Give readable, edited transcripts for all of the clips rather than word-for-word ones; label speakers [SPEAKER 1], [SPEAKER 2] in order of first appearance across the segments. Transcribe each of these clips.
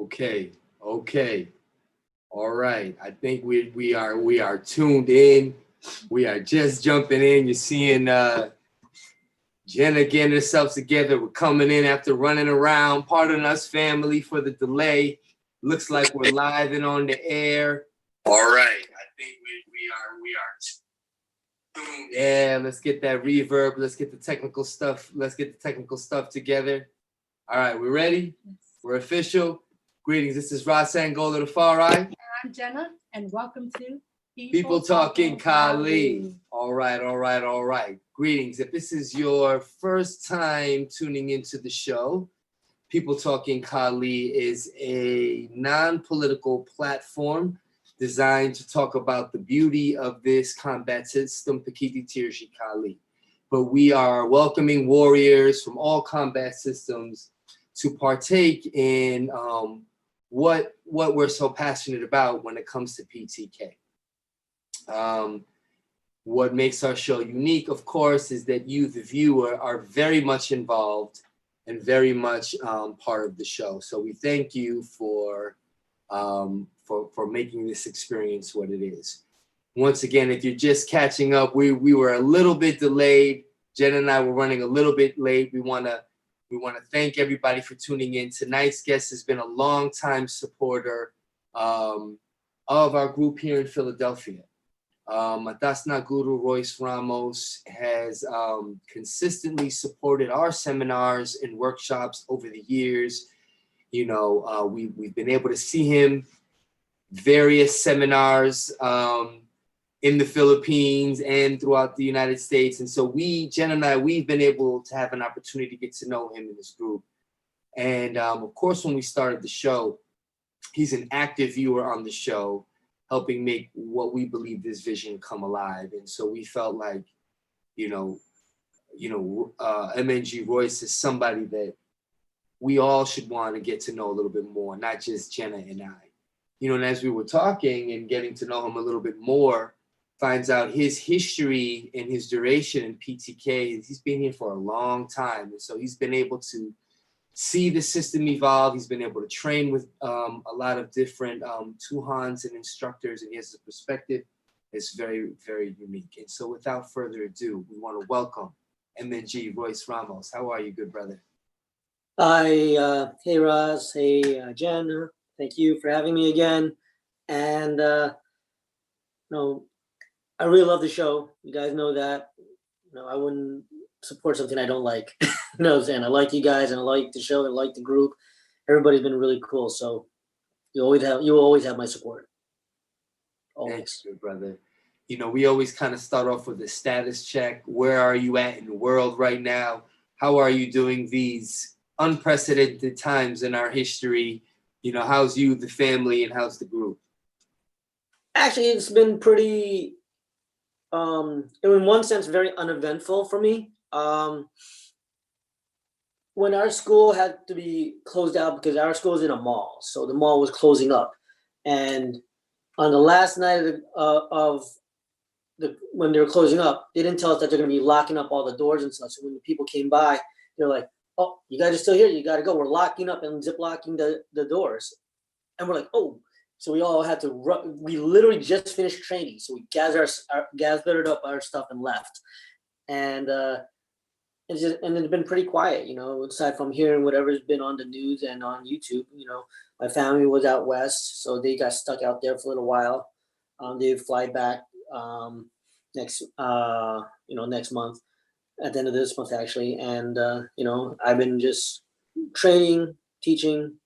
[SPEAKER 1] Okay. All right. I think we are tuned in. We are just jumping in. You're seeing Jenna getting herself together. We're coming in after running around. Pardon us, family, for the delay. Looks like we're live and on the air. All right. I think we are tuned. Yeah, let's get that reverb. Let's get the technical stuff. Let's get the technical stuff together. All right, we ready? Yes. We're official. Greetings. This is Ross Angola the Far Eye.
[SPEAKER 2] And I'm Jenna, and welcome to
[SPEAKER 1] People Talking Kali. All right. Greetings. If this is your first time tuning into the show, People Talking Kali is a non-political platform designed to talk about the beauty of this combat system, Pakiti Tirji Kali. But we are welcoming warriors from all combat systems to partake in what we're so passionate about when it comes to PTK. What makes our show unique, of course, is that you, the viewer, are very much involved and very much part of the show. So we thank you for making this experience what it is. Once again, if you're just catching up, we were a little bit delayed. Jen and I were running a little bit late. We want to thank everybody for tuning in. Tonight's guest has been a longtime supporter of our group here in Philadelphia. Matasna Guru Royce Ramos has consistently supported our seminars and workshops over the years. You know, we've been able to see him various seminars in the Philippines and throughout the United States. And so Jen and I, we've been able to have an opportunity to get to know him in this group. And of course, when we started the show, he's an active viewer on the show, helping make what we believe this vision come alive. And so we felt like, MNG Royce is somebody that we all should want to get to know a little bit more, not just Jenna and I. And as we were talking and getting to know him a little bit more, finds out his history and his duration in PTK. He's been here for a long time. And so he's been able to see the system evolve. He's been able to train with a lot of different Tuhans and instructors, and he has a perspective that's very, very unique. And so without further ado, we want to welcome MNG Royce Ramos. How are you, good brother?
[SPEAKER 3] Hi, hey Roz, hey Jen. Thank you for having me again. And I really love the show. You guys know that. I wouldn't support something I don't like. And I like you guys, and I like the show, and I like the group. Everybody's been really cool. So you always have my support. Always.
[SPEAKER 1] Thanks, good brother. We always kind of start off with a status check. Where are you at in the world right now? How are you doing these unprecedented times in our history? How's you, the family, and how's the group?
[SPEAKER 3] Actually, it's been pretty, in one sense, very uneventful for me. When our school had to be closed out, because our school is in a mall, so the mall was closing up. And on the last night when they were closing up, they didn't tell us that they're going to be locking up all the doors and stuff. So when the people came by, they're like, "Oh, you guys are still here. You got to go. We're locking up and zip locking the doors." And we're like, "Oh." So we all had to we literally just finished training. So we gathered up our stuff and left. And it's been pretty quiet, aside from hearing whatever's been on the news and on YouTube. My family was out west, so they got stuck out there for a little while. They fly back next month, at the end of this month actually. And I've been just training, teaching,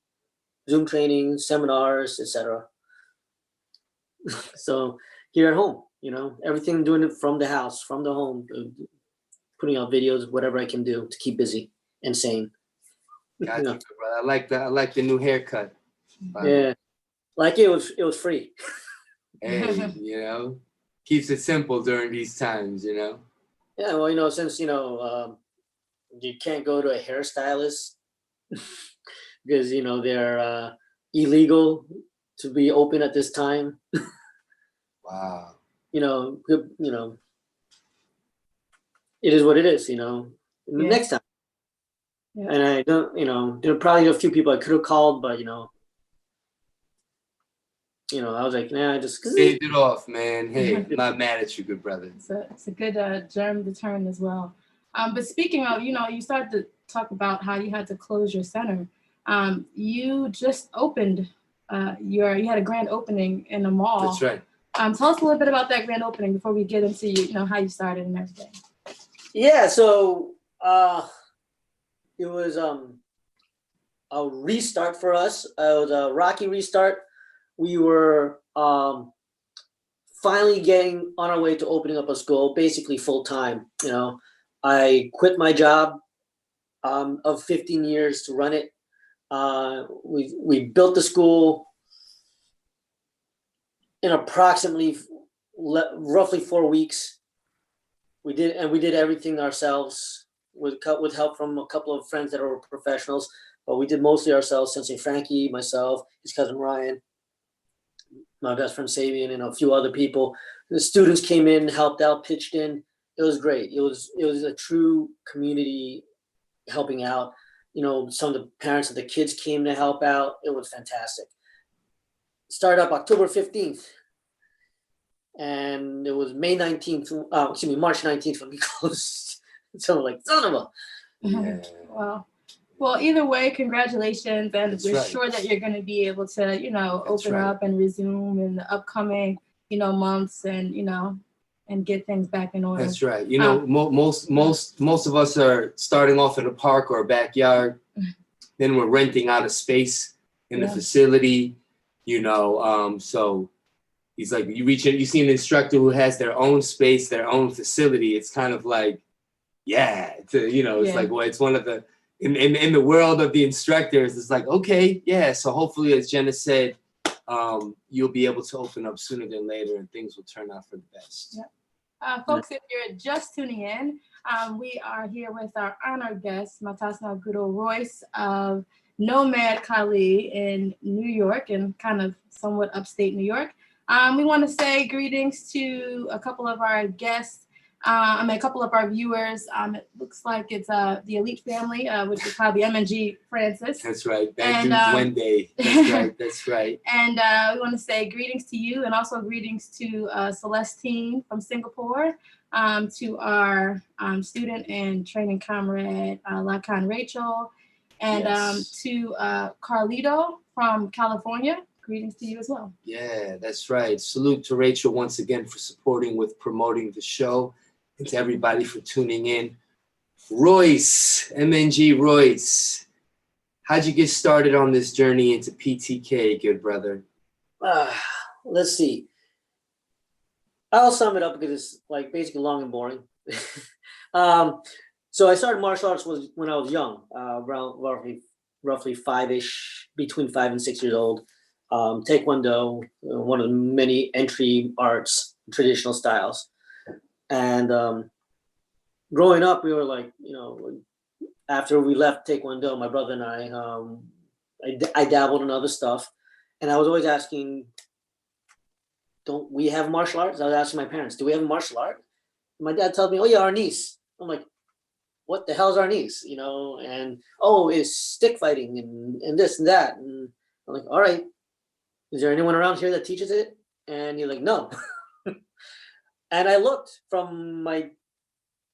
[SPEAKER 3] Zoom training, seminars, etc. So here at home, everything, doing it from the house, from the home, putting out videos, whatever I can do to keep busy and sane.
[SPEAKER 1] Gotcha, brother. I like the new haircut.
[SPEAKER 3] Yeah, it was free.
[SPEAKER 1] Hey, keeps it simple during these times,
[SPEAKER 3] Yeah, well, since you can't go to a hairstylist because they're illegal to be open at this time.
[SPEAKER 1] Wow.
[SPEAKER 3] It is what it is.
[SPEAKER 2] Yeah.
[SPEAKER 3] Next time. Yeah. And I don't, there are probably a few people I could have called, but I was like, nah, just
[SPEAKER 1] Saved it off, man. Hey, I'm not mad at you, good brother.
[SPEAKER 2] It's a good germ to turn as well. But speaking of, you started to talk about how you had to close your center. You just opened you had a grand opening in a mall.
[SPEAKER 1] That's right.
[SPEAKER 2] Tell us a little bit about that grand opening before we get into how you started and everything.
[SPEAKER 3] Yeah, so it was a restart for us. It was a rocky restart. We were finally getting on our way to opening up a school, basically full time. I quit my job of 15 years to run it. We built the school in approximately roughly 4 weeks. We did everything ourselves with help from a couple of friends that are professionals, but we did mostly ourselves. Sensei Frankie, myself, his cousin Ryan, my best friend Sabian, and a few other people. The students came in, helped out, pitched in. It was great. It was a true community helping out. Some of the parents of the kids came to help out. It was fantastic. Started up October 15th. And it was March 19th when we closed. So like, son of a.
[SPEAKER 1] Yeah.
[SPEAKER 2] Wow. Well, either way, congratulations. And
[SPEAKER 1] That's
[SPEAKER 2] we're
[SPEAKER 1] right.
[SPEAKER 2] sure that you're going to be able to, open
[SPEAKER 1] right.
[SPEAKER 2] up and resume in the upcoming, months and, and get things back in order.
[SPEAKER 1] That's right. Most of us are starting off in a park or a backyard. Then we're renting out a space in the facility, so he's like, you see an instructor who has their own space, their own facility. It's kind of like, it's like, well, it's one of the, in the world of the instructors, it's like, okay, yeah. So hopefully, as Jenna said, you'll be able to open up sooner than later and things will turn out for the best.
[SPEAKER 2] Yeah. Folks, if you're just tuning in, we are here with our honored guest, Matasna Guru Royce of Nomad Kali in New York and kind of somewhat upstate New York. We want to say greetings to a couple of our guests, a couple of our viewers. It looks like it's the Elite family, which is probably MNG Francis.
[SPEAKER 1] That's right. That dude's Wednesday. That's right. That's right.
[SPEAKER 2] And we want to say greetings to you and also greetings to Celestine from Singapore, to our student and training comrade, Lakan Rachel, and to Carlito from California. Greetings to you as well.
[SPEAKER 1] Yeah, that's right. Salute to Rachel once again for supporting with promoting the show, and to everybody for tuning in. Royce, MNG Royce, how'd you get started on this journey into PTK, good brother?
[SPEAKER 3] Let's see. I'll sum it up because it's like basically long and boring. So I started martial arts when I was young, around roughly five-ish, between 5 and 6 years old. Taekwondo, one of the many entry arts, traditional styles. And growing up, we were like, after we left Taekwondo, my brother and I dabbled in other stuff. And I was always asking, don't we have martial arts? I was asking my parents, do we have a martial art? And my dad tells me, oh yeah, our niece. I'm like, what the hell's our niece? And it's stick fighting and this and that. And I'm like, all right. Is there anyone around here that teaches it? And you're like, no. And I looked and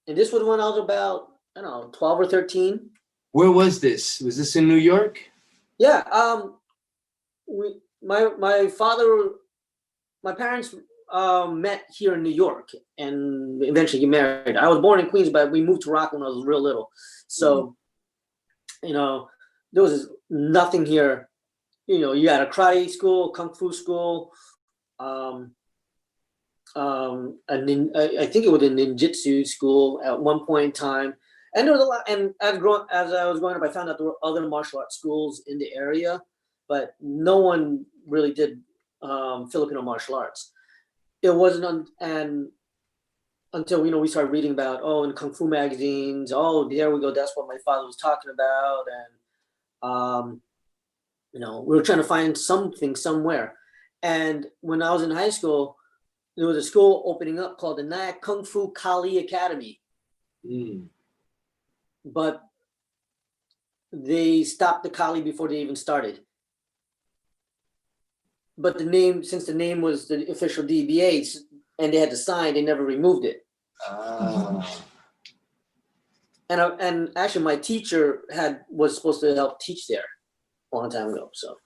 [SPEAKER 3] this was when I was about, 12 or 13.
[SPEAKER 1] Where was this? Was this in New York?
[SPEAKER 3] Yeah. My parents met here in New York and eventually get married. I was born in Queens, but we moved to Rockland when I was real little. So, there was nothing here. You had a karate school, kung fu school, I think it was a ninjutsu school at one point in time. And there was a lot. And as I was growing up, I found out there were other martial arts schools in the area, but no one really did Filipino martial arts. It wasn't until we started reading about in kung fu magazines. Oh, there we go. That's what my father was talking about, and we were trying to find something somewhere. And when I was in high school, there was a school opening up called the Nyak Kung Fu Kali Academy. But they stopped the Kali before they even started. but the name, since the name was the official DBA and they had to sign, they never removed it.
[SPEAKER 1] Ah.
[SPEAKER 3] And actually, my teacher was supposed to help teach there a long time ago. So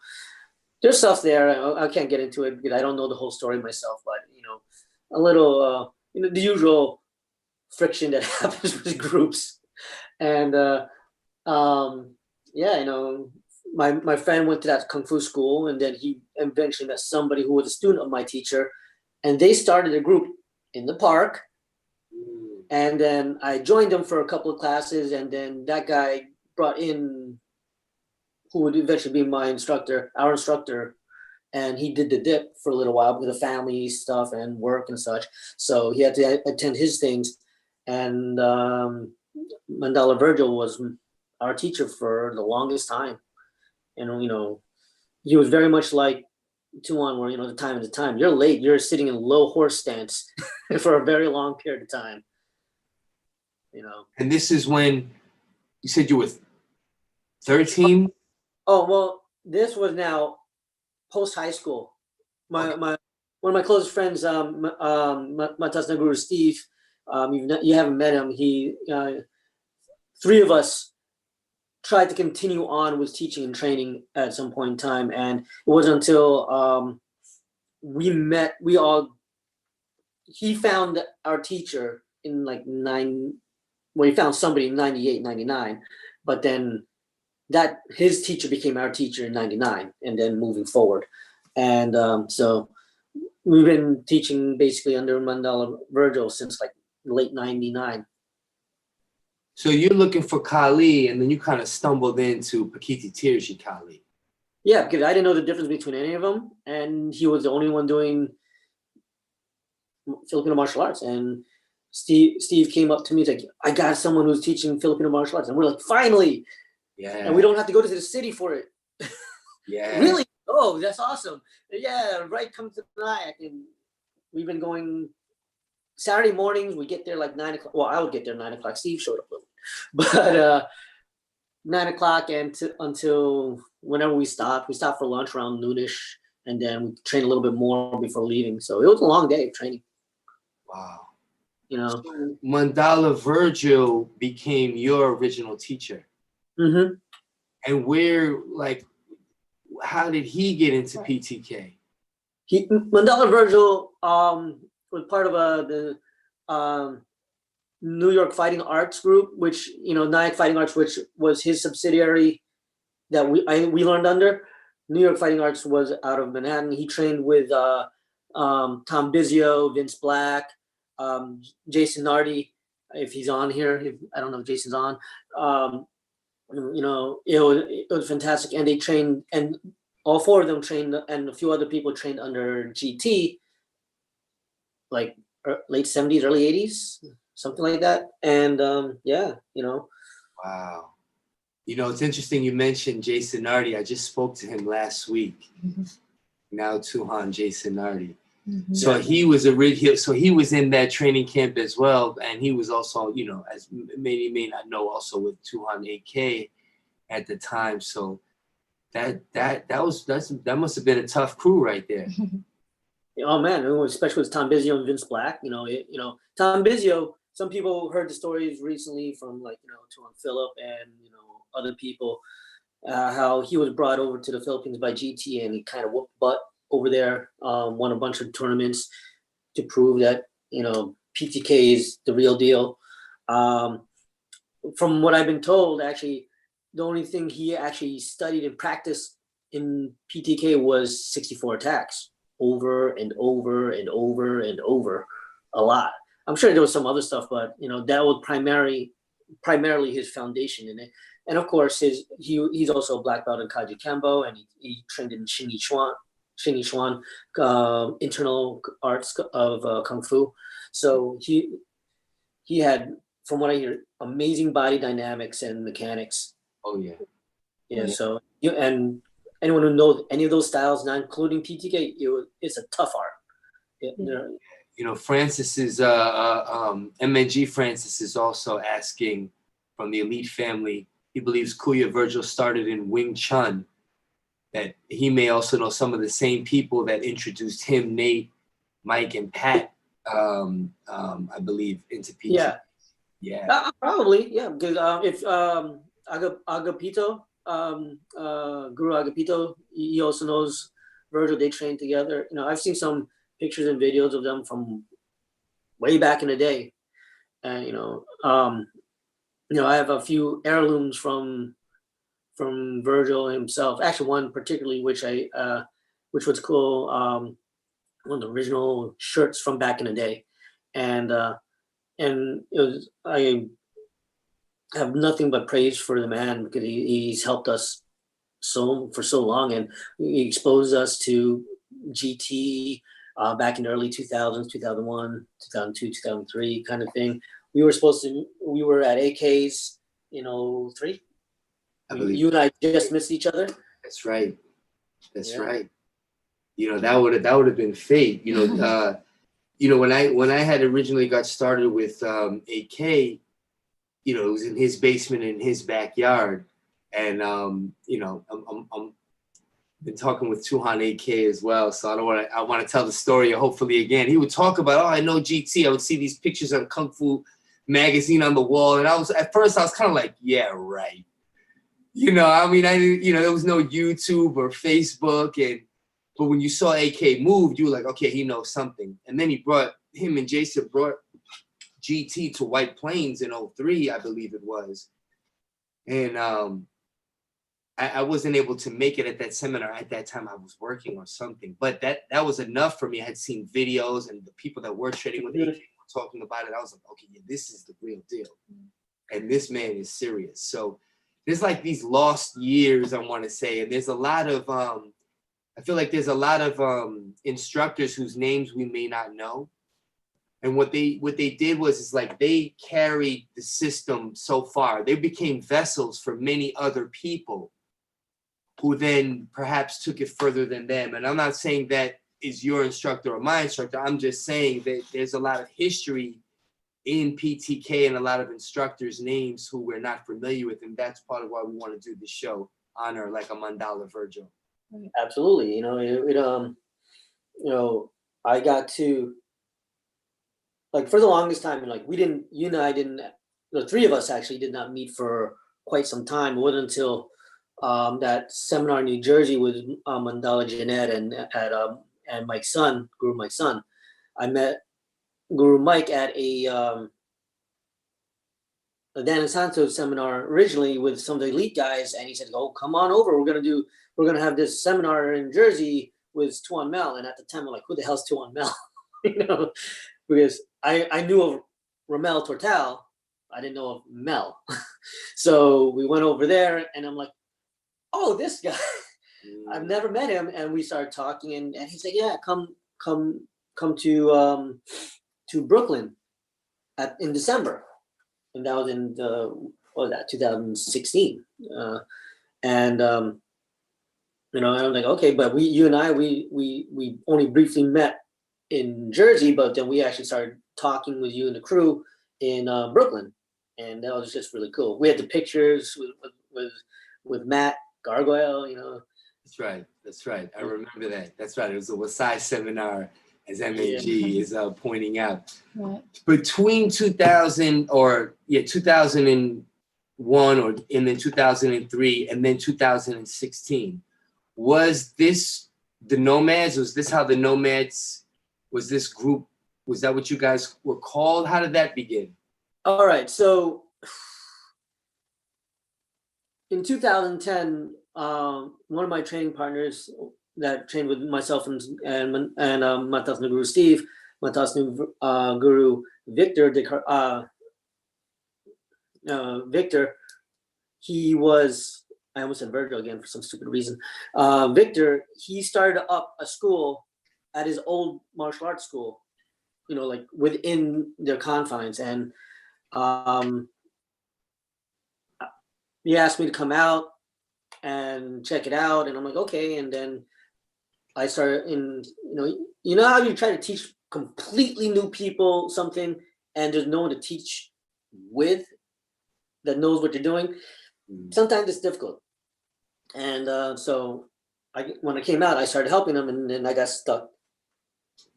[SPEAKER 3] there's stuff there. I can't get into it because I don't know the whole story myself. But a little, the usual friction that happens with groups. And my friend went to that kung fu school, and then he eventually met somebody who was a student of my teacher, and they started a group in the park. And then I joined them for a couple of classes, and then that guy brought in who would eventually be our instructor, and he did the dip for a little while with the family stuff and work and such. So he had to attend his things, and Mandala Virgil was our teacher for the longest time. And he was very much like Tuan, where the time is the time. You're late. You're sitting in low horse stance for a very long period of time.
[SPEAKER 1] And this is when you said you were 13?
[SPEAKER 3] Oh, well, this was now post high school. One of my closest friends, Matas Naguru Steve, you haven't met him. Three of us tried to continue on with teaching and training at some point in time, and it wasn't until he found our teacher in he found somebody in 98, 99, but then his teacher became our teacher in 99, and then moving forward. And so we've been teaching basically under Mandala Virgil since late 99.
[SPEAKER 1] So you're looking for Kali, and then you kind of stumbled into Pakiti Tirji Kali.
[SPEAKER 3] Yeah, because I didn't know the difference between any of them, and he was the only one doing Filipino martial arts. And Steve came up to me, he's like, I got someone who's teaching Filipino martial arts. And we're like, finally.
[SPEAKER 1] Yeah.
[SPEAKER 3] And we don't have to go to the city for it.
[SPEAKER 1] Yeah.
[SPEAKER 3] Really? Oh, that's awesome. Yeah, right, come to Nyack. And we've been going Saturday mornings. We get there like 9 o'clock. Well, I would get there 9 o'clock. Steve showed up a little. But 9 o'clock until whenever we stopped. We stopped for lunch around noonish. And then we trained a little bit more before leaving. So it was a long day of training.
[SPEAKER 1] Wow.
[SPEAKER 3] So
[SPEAKER 1] Mandala Virgil became your original teacher.
[SPEAKER 3] Mm-hmm.
[SPEAKER 1] And how did he get into PTK?
[SPEAKER 3] Mandala Virgil was part of the New York Fighting Arts group, which Nyack Fighting Arts, which was his subsidiary that we learned under. New York Fighting Arts was out of Manhattan. He trained with Tom Bizio, Vince Black, Jason Nardi, if he's on here. I don't know if Jason's on. It was fantastic, and they trained, and all four of them trained, and a few other people trained under GT, like late 70s, early 80s, something like that. And
[SPEAKER 1] Wow. It's interesting you mentioned Jason Nardi. I just spoke to him last week.
[SPEAKER 2] Mm-hmm.
[SPEAKER 1] Now Tuhan Jason Nardi.
[SPEAKER 2] Mm-hmm.
[SPEAKER 1] So he was he was in that training camp as well, and he was also, as many may not know, also with Tuhan AK at the time. So that must have been a tough crew right there.
[SPEAKER 3] Oh man, especially with Tom Bizio and Vince Black. Tom Bizio. Some people heard the stories recently from Tuan Phillip and other people, how he was brought over to the Philippines by GT, and he kind of whooped butt over there, won a bunch of tournaments to prove that PTK is the real deal. From what I've been told, actually, the only thing he actually studied and practiced in PTK was 64 attacks over and over and over and over, a lot. I'm sure there was some other stuff, but that was primarily his foundation in it. And of course, he's also a black belt in Kaji Kembo, and he trained in Xing Yi Chuan, internal arts of Kung Fu. So he had, from what I hear, amazing body dynamics and mechanics.
[SPEAKER 1] Oh yeah.
[SPEAKER 3] Yeah. So and anyone who knows any of those styles, not including PTK, it's a tough art.
[SPEAKER 1] Francis's MNG Francis is also asking from the elite family. He believes Kuya Virgil started in Wing Chun, that he may also know some of the same people that introduced him, Nate, Mike, and Pat, I believe, into PT.
[SPEAKER 3] Yeah.
[SPEAKER 1] Yeah.
[SPEAKER 3] Probably, yeah. Because if Agapito, Guru Agapito, he also knows Virgil. They trained together. You know, I've seen some pictures and videos of them from way back in the day, and I have a few heirlooms from Virgil himself. Actually, one particularly which was cool. One of the original shirts from back in the day, and I have nothing but praise for the man because he's helped us for so long, and he exposed us to GT back in the early 2000s, 2001, 2002, 2003 kind of thing. We were at AK's in 03.
[SPEAKER 1] I believe
[SPEAKER 3] You and I just missed each other.
[SPEAKER 1] that's right. That's
[SPEAKER 3] Yeah.
[SPEAKER 1] right. That would have been fate. When I had originally got started with AK, it was in his basement in his backyard, and I'm been talking with Tuhan AK as well, so I want to tell the story. Hopefully, again, he would talk about, I know GT. I would see these pictures on Kung Fu magazine on the wall, and at first I was kind of like, yeah, right. There was no YouTube or Facebook, but when you saw AK move, you were like, okay, he knows something. And then him and Jason brought GT to White Plains in 03, I believe it was. And I wasn't able to make it at that seminar. At that time I was working or something, but that was enough for me. I had seen videos and the people that were trading with AK were talking about it. I was like, okay, yeah, this is the real deal. And this man is serious. So there's like these lost years, I want to say. And there's a lot of, I feel like there's a lot of instructors whose names we may not know. And what they did was like they carried the system so far. They became vessels for many other people who then perhaps took it further than them. And I'm not saying that is your instructor or my instructor. I'm just saying that there's a lot of history in PTK and a lot of instructors' names who we're not familiar with. And that's part of why we want to do this show, honor like a Mandala Virgil.
[SPEAKER 3] Absolutely. I got to, like, for the longest time, like, you and I didn't, the three of us actually did not meet for quite some time. It wasn't until that seminar in New Jersey with Mandala Jeanette and Mike's son, Guru Mike's son. I met Guru Mike at a Dan and Santos seminar originally with some of the elite guys, and he said, "Oh, come on over. We're gonna have this seminar in Jersey with Tuan Mel." And at the time, I'm like, "Who the hell's Tuan Mel?" Because I knew of Ramel Tortal, I didn't know of Mel. So we went over there, and I'm like, "Oh, this guy." I've never met him, and we started talking, and he's like, "Yeah, come to Brooklyn in December." And that was in 2016. And I'm like, okay, but you and I only briefly met in Jersey, but then we actually started talking with you and the crew in Brooklyn, and that was just really cool. We had the pictures with Matt Gargoyle,
[SPEAKER 1] That's right. I remember that. That's right. It was a Wasai seminar, as MNG is pointing out.
[SPEAKER 2] Right.
[SPEAKER 1] Between 2001 and then 2003 and then 2016, was this the Nomads? Was this how the Nomads, was this group, was that what you guys were called? How did that begin?
[SPEAKER 3] All right. So in 2010, one of my training partners that trained with myself and Matas Guru Steve, Matas Guru Victor, Victor, he was, I almost said Virgil again for some stupid reason. Victor, he started up a school at his old martial arts school, like within their confines. And he asked me to come out and check it out. And I'm like, okay. And then I started how you try to teach completely new people something and there's no one to teach with that knows what you're doing. Sometimes it's difficult. And so when I came out, I started helping them, and then I got stuck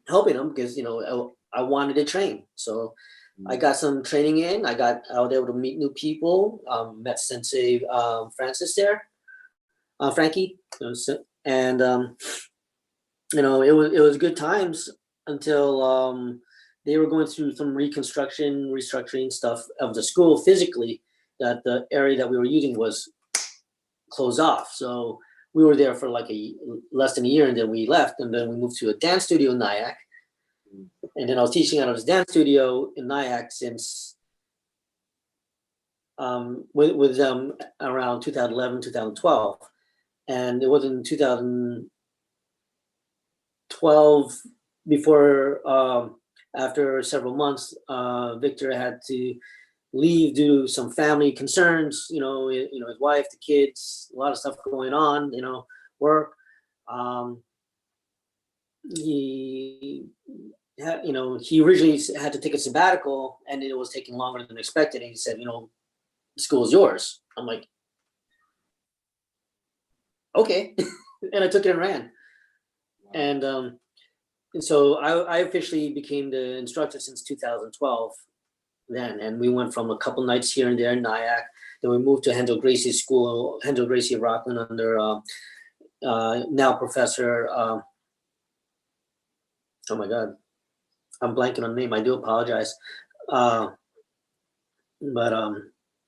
[SPEAKER 3] helping them because I wanted to train. So I got some training in. I was able to meet new people. Met Sensei Francis there, Frankie, and it was good times until they were going through some restructuring stuff of the school physically. That the area that we were using was closed off. So we were there for like less than a year, and then we left, and then we moved to a dance studio in Nyack. And then I was teaching out of this dance studio in Nyack since with them around 2011, 2012. And it was in 2012 before, after several months, Victor had to leave due to some family concerns, his wife, the kids, a lot of stuff going on, work. He originally had to take a sabbatical, and it was taking longer than expected. And he said, the school is yours. I'm like, okay. And I took it and ran. And so I officially became the instructor since 2012 then. And we went from a couple nights here and there in Nyack. Then we moved to Hendel Gracie's school, Hendel Gracie of Rockland, under now Professor, oh my God, I'm blanking on the name. I do apologize. But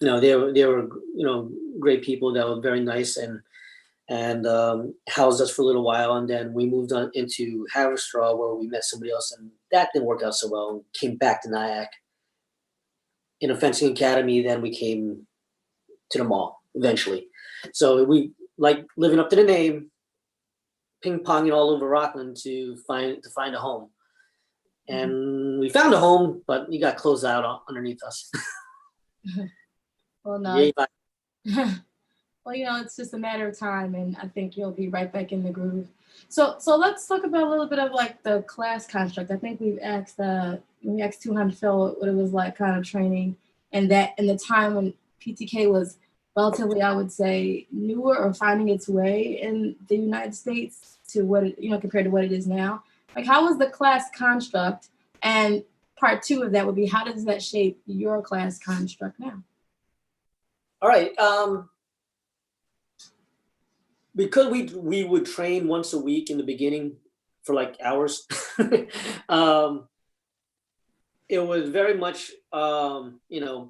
[SPEAKER 3] they were great people that were very nice and housed us for a little while, and then we moved on into Haverstraw, where we met somebody else, and that didn't work out so well. And came back to Nyack in a fencing academy. Then we came to the mall eventually. So we like living up to the name, ping-ponging all over Rockland to find a home. And we found a home, but you got closed out underneath us.
[SPEAKER 2] Well, no. Well, it's just a matter of time, and I think you'll be right back in the groove. So let's talk about a little bit of like the class construct. I think we asked 200 Phil what it was like kind of training, and that in the time when PTK was relatively, I would say, newer or finding its way in the United States to what it, compared to what it is now. Like, how was the class construct? And part two of that would be, how does that shape your class construct now?
[SPEAKER 3] All right. Because we would train once a week in the beginning for like hours, it was very much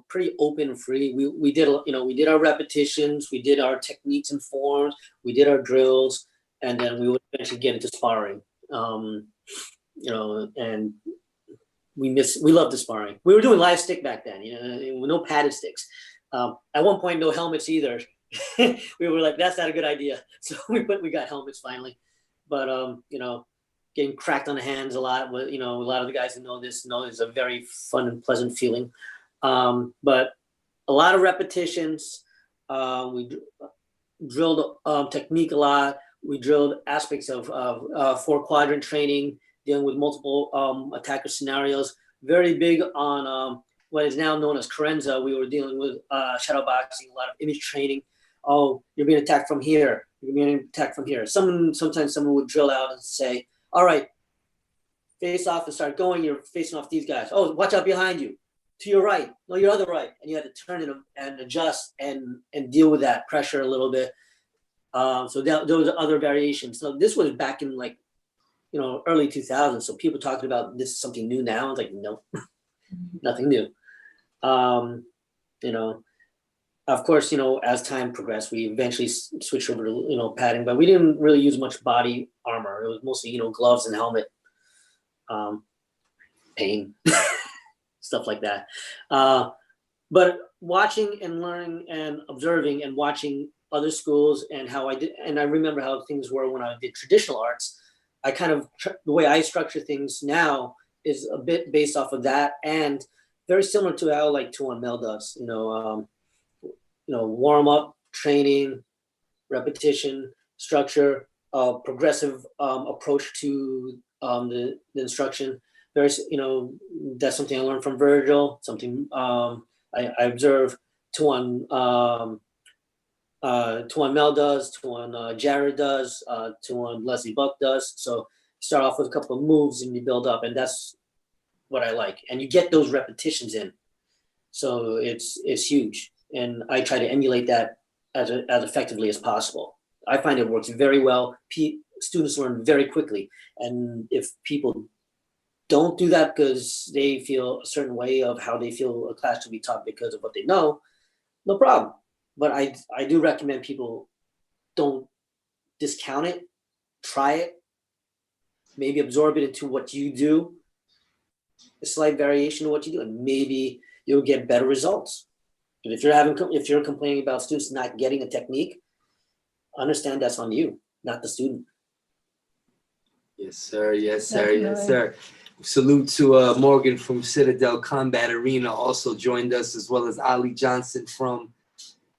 [SPEAKER 3] pretty open and free. We did our repetitions, we did our techniques and forms, we did our drills, and then we would eventually get into sparring. And we loved the sparring. We were doing live stick back then, no padded sticks. At one point, no helmets either. We were like, that's not a good idea. So we got helmets finally. But getting cracked on the hands a lot. A lot of the guys who know this know it's a very fun and pleasant feeling. But a lot of repetitions. We drilled technique a lot. We drilled aspects of 4-quadrant training, dealing with multiple attacker scenarios. Very big on what is now known as Carenza. We were dealing with shadow boxing, a lot of image training. Oh, you're being attacked from here. You're being attacked from here. Sometimes someone would drill out and say, all right, face off and start going. You're facing off these guys. Oh, watch out behind you. To your right. No, your other right. And you had to turn it and adjust and deal with that pressure a little bit. So those are other variations. So this was back in early 2000s. So people talking about this is something new now. It's like, no, nothing new. Of course, as time progressed, we eventually switched over to, padding, but we didn't really use much body armor. It was mostly, gloves and helmet, pain, stuff like that. But watching and learning and observing and watching other schools and how I did, and I remember how things were when I did traditional arts. I kind of, the way I structure things now is a bit based off of that, and very similar to how like Tuan Mel does, warm up, training, repetition, structure, progressive approach to the instruction. There's, that's something I learned from Virgil, something I observe Tuan to one Mel does, to one Jared does, to one Leslie Buck does. So start off with a couple of moves and you build up, and that's what I like. And you get those repetitions in, so it's huge. And I try to emulate that as effectively as possible. I find it works very well. Students learn very quickly, and if people don't do that because they feel a certain way of how they feel a class should be taught because of what they know, no problem. But I do recommend people don't discount it, try it, maybe absorb it into what you do, a slight variation of what you do, and maybe you'll get better results. But if you're complaining about students not getting a technique, understand that's on you, not the student.
[SPEAKER 1] Yes, sir. Yes, sir. Yes, sir. Salute to Morgan from Citadel Combat Arena, also joined us, as well as Ali Johnson from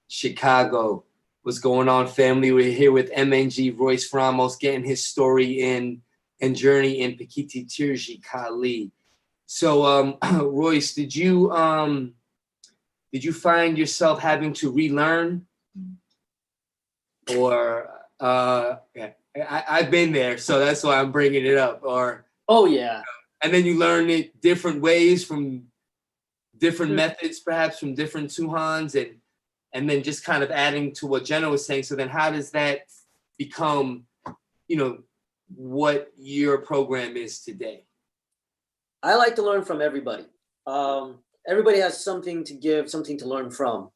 [SPEAKER 1] Chicago. What's going on, family? We're here with MNG Royce Ramos, getting his story in and journey in Pakiti Tirji Kali. So, Royce, did you find yourself having to relearn, or yeah, I've been there, so that's why I'm bringing it up. Or
[SPEAKER 3] oh yeah,
[SPEAKER 1] and then you learn it different ways from different methods, perhaps from different Tuhans, and then just kind of adding to what Jenna was saying. So then how does that become, what your program is today?
[SPEAKER 3] I like to learn from everybody. Everybody has something to give, something to learn from.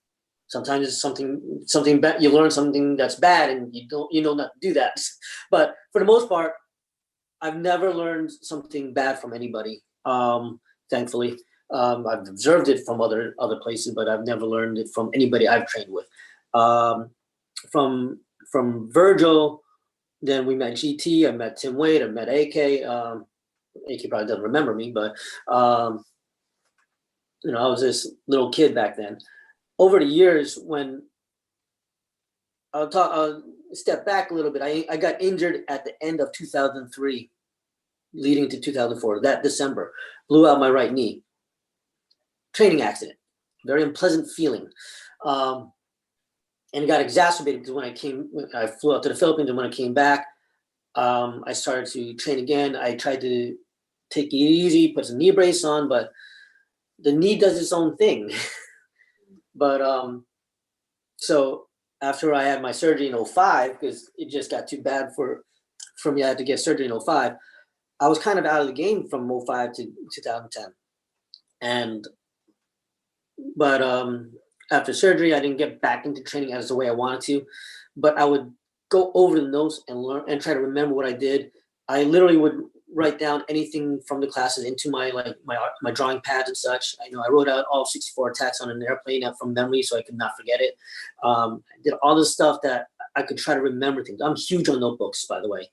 [SPEAKER 3] Sometimes it's something bad. You learn something that's bad, and you know not to do that. But for the most part, I've never learned something bad from anybody. Thankfully, I've observed it from other places, but I've never learned it from anybody I've trained with. From Virgil, then we met GT. I met Tim Wade. I met AK. AK probably doesn't remember me, but I was this little kid back then. Over the years, when I'll step back a little bit, I got injured at the end of 2003, leading to 2004. That December, blew out my right knee. Training accident, very unpleasant feeling, and it got exacerbated because when I flew out to the Philippines, and when I came back, I started to train again. I tried to take it easy, put some knee brace on, but the knee does its own thing. But so after I had my surgery in 2005, because it just got too bad for me, I had to get surgery in 2005. I was kind of out of the game from 2005 to 2010. But after surgery, I didn't get back into training as the way I wanted to. But I would go over the notes and learn and try to remember what I did. I literally would write down anything from the classes into my drawing pads and such. I wrote out all 64 attacks on an airplane from memory so I could not forget it. I did all this stuff that I could try to remember things. I'm huge on notebooks, by the way.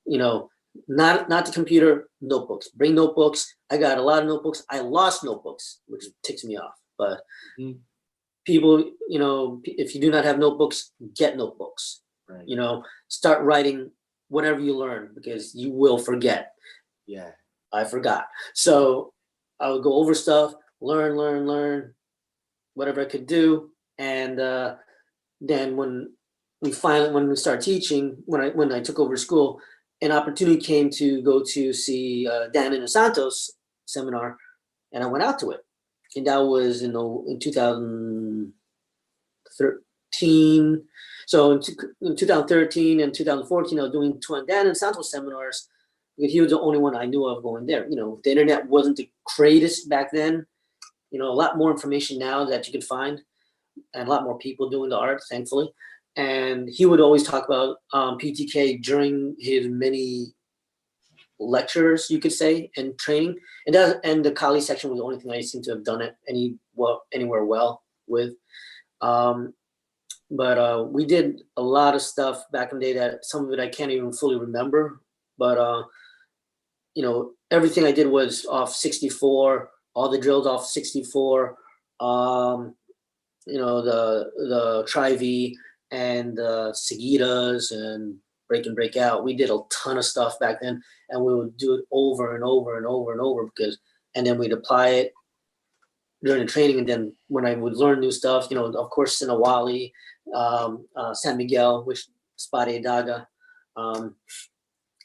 [SPEAKER 3] Not the computer, notebooks. Bring notebooks. I got a lot of notebooks. I lost notebooks, which ticks me off. But people, if you do not have notebooks, get notebooks. Right. Start writing whatever you learn, because you will forget.
[SPEAKER 1] Yeah.
[SPEAKER 3] I forgot. So I would go over stuff, learn, whatever I could do. And then when we start teaching, when I took over school, an opportunity came to go to see Dan and Santos seminar, and I went out to it. And that was in 2013. So in 2013 and 2014, I was doing Dan and Santos seminars because he was the only one I knew of going there. The internet wasn't the greatest back then. A lot more information now that you could find, and a lot more people doing the art, thankfully. And he would always talk about PTK during his many lectures, you could say, and training. And the Kali section was the only thing I seem to have done it anywhere well with. But we did a lot of stuff back in the day that some of it I can't even fully remember. But everything I did was off 64. All the drills off 64. The Tri-V and Seguidas and break and break out. We did a ton of stuff back then, and we would do it over and over and over and over and then we'd apply it during the training. And then when I would learn new stuff, of course, Sinawali, San Miguel, which Espada Daga, a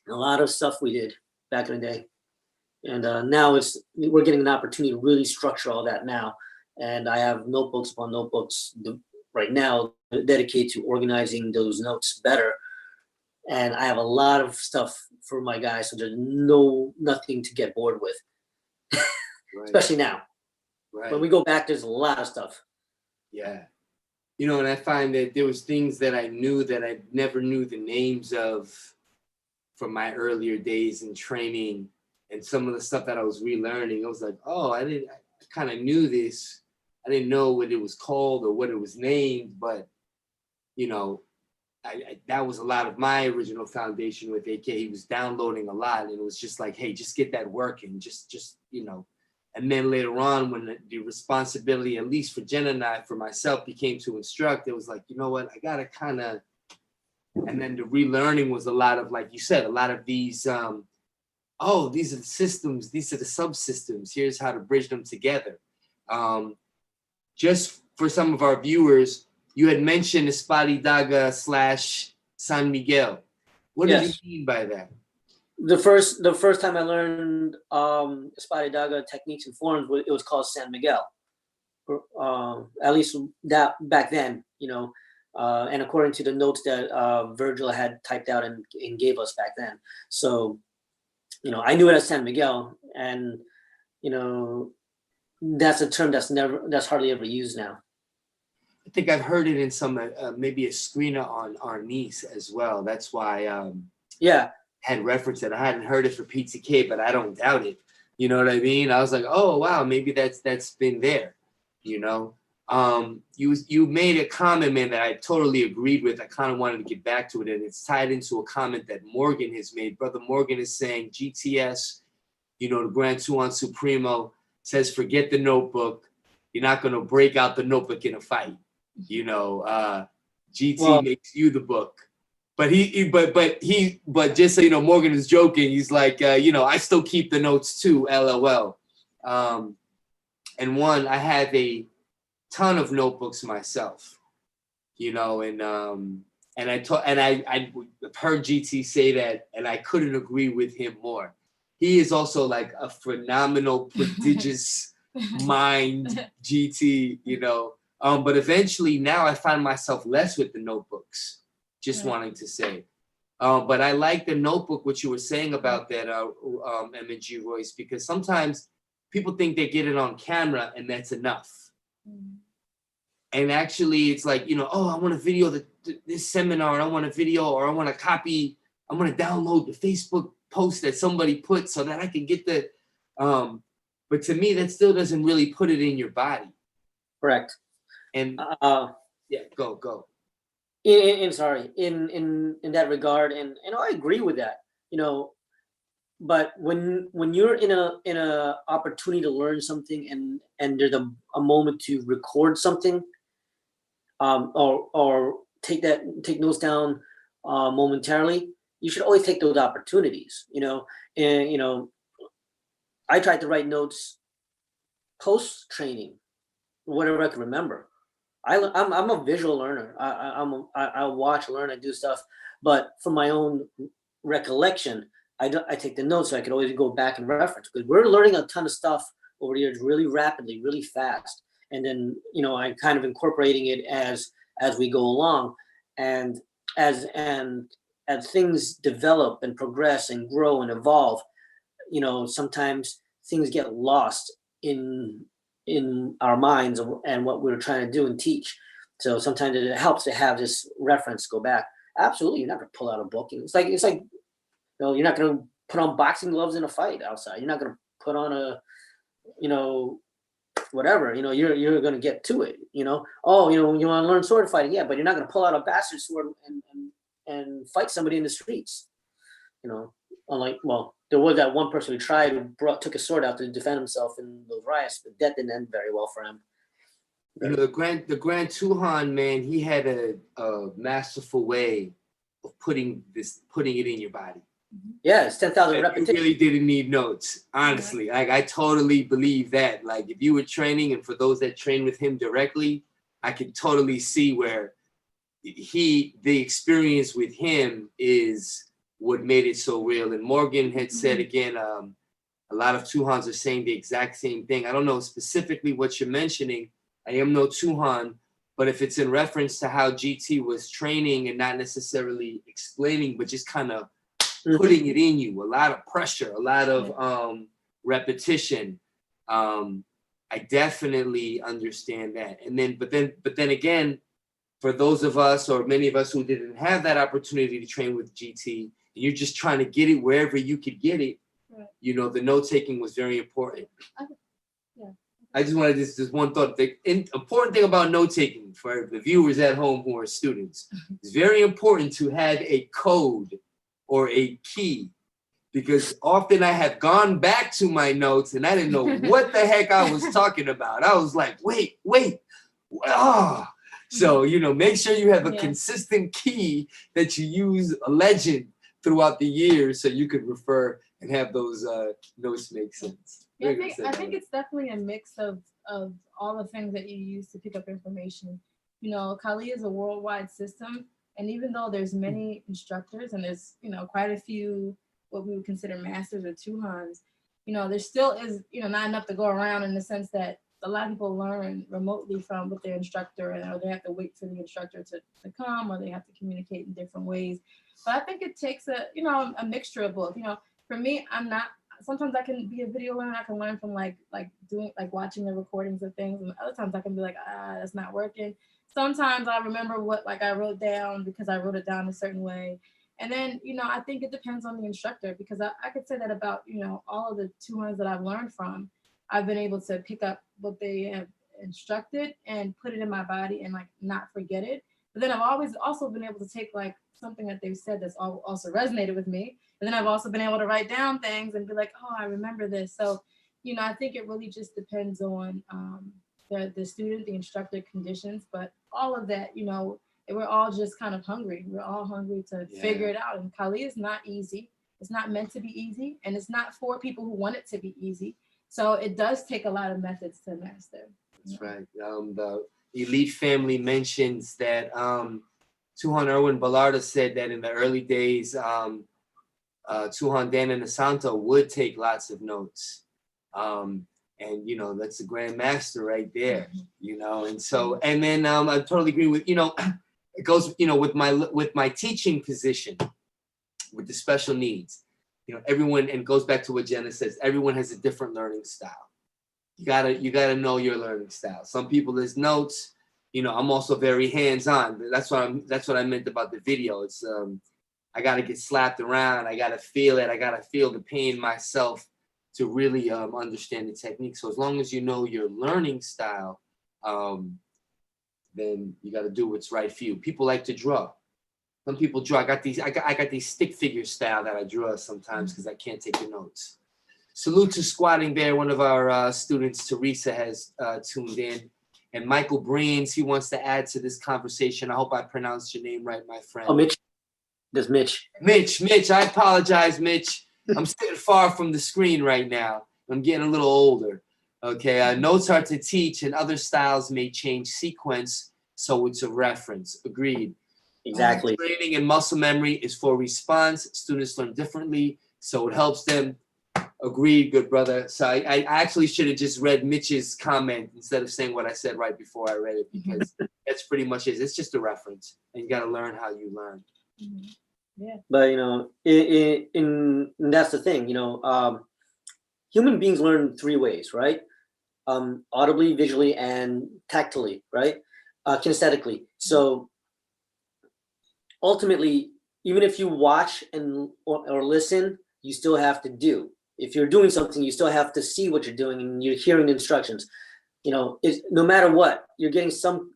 [SPEAKER 3] lot of stuff we did back in the day. And now we're getting an opportunity to really structure all that now. And I have notebooks upon notebooks right now dedicated to organizing those notes better. And I have a lot of stuff for my guys, so there's nothing to get bored with,
[SPEAKER 1] Right.
[SPEAKER 3] especially now.
[SPEAKER 1] Right.
[SPEAKER 3] When we go back, there's a lot of stuff.
[SPEAKER 1] Yeah. You know, and I find that there was things that I knew that I never knew the names of from my earlier days in training, and some of the stuff that I was relearning. I was like, oh, I kind of knew this. I didn't know what it was called or what it was named, but, you know, that was a lot of my original foundation with AK. He was downloading a lot, and it was just like, hey, just get that working, just you know. And then later on, when the responsibility, at least for Jen and I, for myself, became to instruct, it was like, you know what, I gotta kind of. And then the relearning was a lot of, like you said, a lot of these. Oh, these are the systems. These are the subsystems. Here's how to bridge them together. Just for some of our viewers, you had mentioned Espada Daga / San Miguel. What did you mean by that?
[SPEAKER 3] The first time I learned Espada Daga techniques and forms, it was called San Miguel. At least that back then, you know, and according to the notes that Virgil had typed out and gave us back then. So, you know, I knew it as San Miguel, and you know, that's a term that's hardly ever used now.
[SPEAKER 1] I think I've heard it in some maybe a screener on our niece as well. That's why had referenced it. I hadn't heard it for PTK, but I don't doubt it. You know what I mean? I was like, oh wow, maybe that's been there. You know, you made a comment, man, that I totally agreed with. I kind of wanted to get back to it, and it's tied into a comment that Morgan has made. Brother Morgan is saying GTS, you know, the Grand Tuan Supremo says, forget the notebook. You're not going to break out the notebook in a fight. You know, GT makes you the book. But but just so you know, Morgan is joking. He's like, you know, I still keep the notes too, LOL. And one, I have a ton of notebooks myself, you know, and I've heard GT say that, and I couldn't agree with him more. He is also like a phenomenal, prodigious mind, GT, you know. But eventually now I find myself less with the notebooks, just wanting to say. But I like the notebook, what you were saying about that, MNG Royce, because sometimes people think they get it on camera and that's enough. And actually it's like, you know, oh, I want to video this seminar, and I want a video, or I want to copy, I want to download the Facebook post that somebody put so that I can get the, but to me, that still doesn't really put it in your body.
[SPEAKER 3] Correct.
[SPEAKER 1] And yeah, go.
[SPEAKER 3] In that regard, and I agree with that, you know, but when you're in a opportunity to learn something, and there's a moment to record something, or take notes down momentarily, you should always take those opportunities, you know. And you know, I tried to write notes post training, whatever I can remember. I'm a visual learner. I watch, learn, I do stuff, but from my own recollection, I take the notes so I can always go back and reference, because we're learning a ton of stuff over the years really rapidly, really fast, and then you know, I'm kind of incorporating it as we go along, and as things develop and progress and grow and evolve, you know, sometimes things get lost in our minds and what we're trying to do and teach. So sometimes it helps to have this reference, go back. Absolutely, you're not gonna pull out a book. It's like you know, you're not gonna put on boxing gloves in a fight outside. You're not gonna put on a, you know, whatever. You know, you're gonna get to it. You know, oh, you know, you want to learn sword fighting, yeah, but you're not gonna pull out a bastard sword and fight somebody in the streets. You know, unlike, well, there was that one person who tried, who took a sword out to defend himself in those riots, but that didn't end very well for him.
[SPEAKER 1] You know, the Grand Tuhan, man, he had a masterful way of putting it in your body.
[SPEAKER 3] Yeah, it's 10,000 repetitions.
[SPEAKER 1] You really didn't need notes, honestly. Like, I totally believe that. Like, if you were training, and for those that train with him directly, I could totally see where the experience with him is what made it so real. And Morgan had said again, a lot of Tuhans are saying the exact same thing. I don't know specifically what you're mentioning. I am no Tuhan, but if it's in reference to how GT was training and not necessarily explaining, but just kind of putting it in you, a lot of pressure, a lot of repetition. I definitely understand that. And then, but then again, for those of us or many of us who didn't have that opportunity to train with GT, and you're just trying to get it wherever you could get it, you know, the note taking was very important. I just wanted this one thought. The important thing about note taking for the viewers at home who are students, it's very important to have a code or a key, because often I have gone back to my notes and I didn't know what the heck I was talking about. I was like, wait. So, you know, make sure you have a consistent key that you use a legend throughout the years so you could refer and have those notes make sense.
[SPEAKER 2] Yeah, I think it's definitely a mix of all the things that you use to pick up information. You know, Kali is a worldwide system, and even though there's many instructors and there's, you know, quite a few what we would consider masters or Tuhans, you know, there still is, you know, not enough to go around, in the sense that a lot of people learn remotely from with their instructor, or they have to wait for the instructor to come, or they have to communicate in different ways. But I think it takes a mixture of both. You know, for me, sometimes I can be a video learner. I can learn from like watching the recordings of things, and other times I can be like, that's not working. Sometimes I remember what I wrote down because I wrote it down a certain way. And then, you know, I think it depends on the instructor, because I could say that about, you know, all of the 200s that I've learned from. I've been able to pick up what they have instructed and put it in my body and like not forget it. But then I've always also been able to take like something that they've said that's also resonated with me. And then I've also been able to write down things and be like, oh, I remember this. So, you know, I think it really just depends on the student, the instructor, conditions, but all of that, you know, we're all just kind of hungry. We're all hungry to figure it out. And Kali is not easy. It's not meant to be easy. And it's not for people who want it to be easy. So it does take a lot of methods to master.
[SPEAKER 1] That's right. The Elite family mentions that Tuhan Erwin Ballarda said that in the early days, Tuhan Dan and Asante would take lots of notes. And, you know, that's the Grand Master right there, you know. And so, and then I totally agree with, you know, it goes, you know, with my teaching position, with the special needs. You know, everyone, and goes back to what Jenna says, everyone has a different learning style. You gotta know your learning style. Some people, there's notes, you know, I'm also very hands-on. That's what I meant about the video. It's I gotta get slapped around, I gotta feel it, I gotta feel the pain myself to really understand the technique. So as long as you know your learning style, then you gotta do what's right for you. People like to draw. Some people draw. I got these stick figure style that I draw sometimes because I can't take the notes. Salute to Squatting Bear. One of our students, Teresa, has tuned in. And Michael Brains, he wants to add to this conversation. I hope I pronounced your name right, my friend.
[SPEAKER 3] Oh, Mitch. There's Mitch.
[SPEAKER 1] Mitch. I apologize, Mitch. I'm sitting far from the screen right now. I'm getting a little older. Okay, notes are to teach, and other styles may change sequence, so it's a reference. Agreed.
[SPEAKER 3] Exactly.
[SPEAKER 1] Training and muscle memory is for response. Students learn differently, so it helps them. Agreed, good brother. So I actually should have just read Mitch's comment instead of saying what I said right before I read it, because that's pretty much it. It's just a reference, and you got to learn how you learn.
[SPEAKER 2] Yeah.
[SPEAKER 3] But, you know, and that's the thing, you know, human beings learn 3 ways, right? Audibly, visually, and tactily, right? Kinesthetically. So ultimately, even if you watch or listen, you still have to do. If you're doing something, you still have to see what you're doing, and you're hearing instructions. You know, no matter what, you're getting some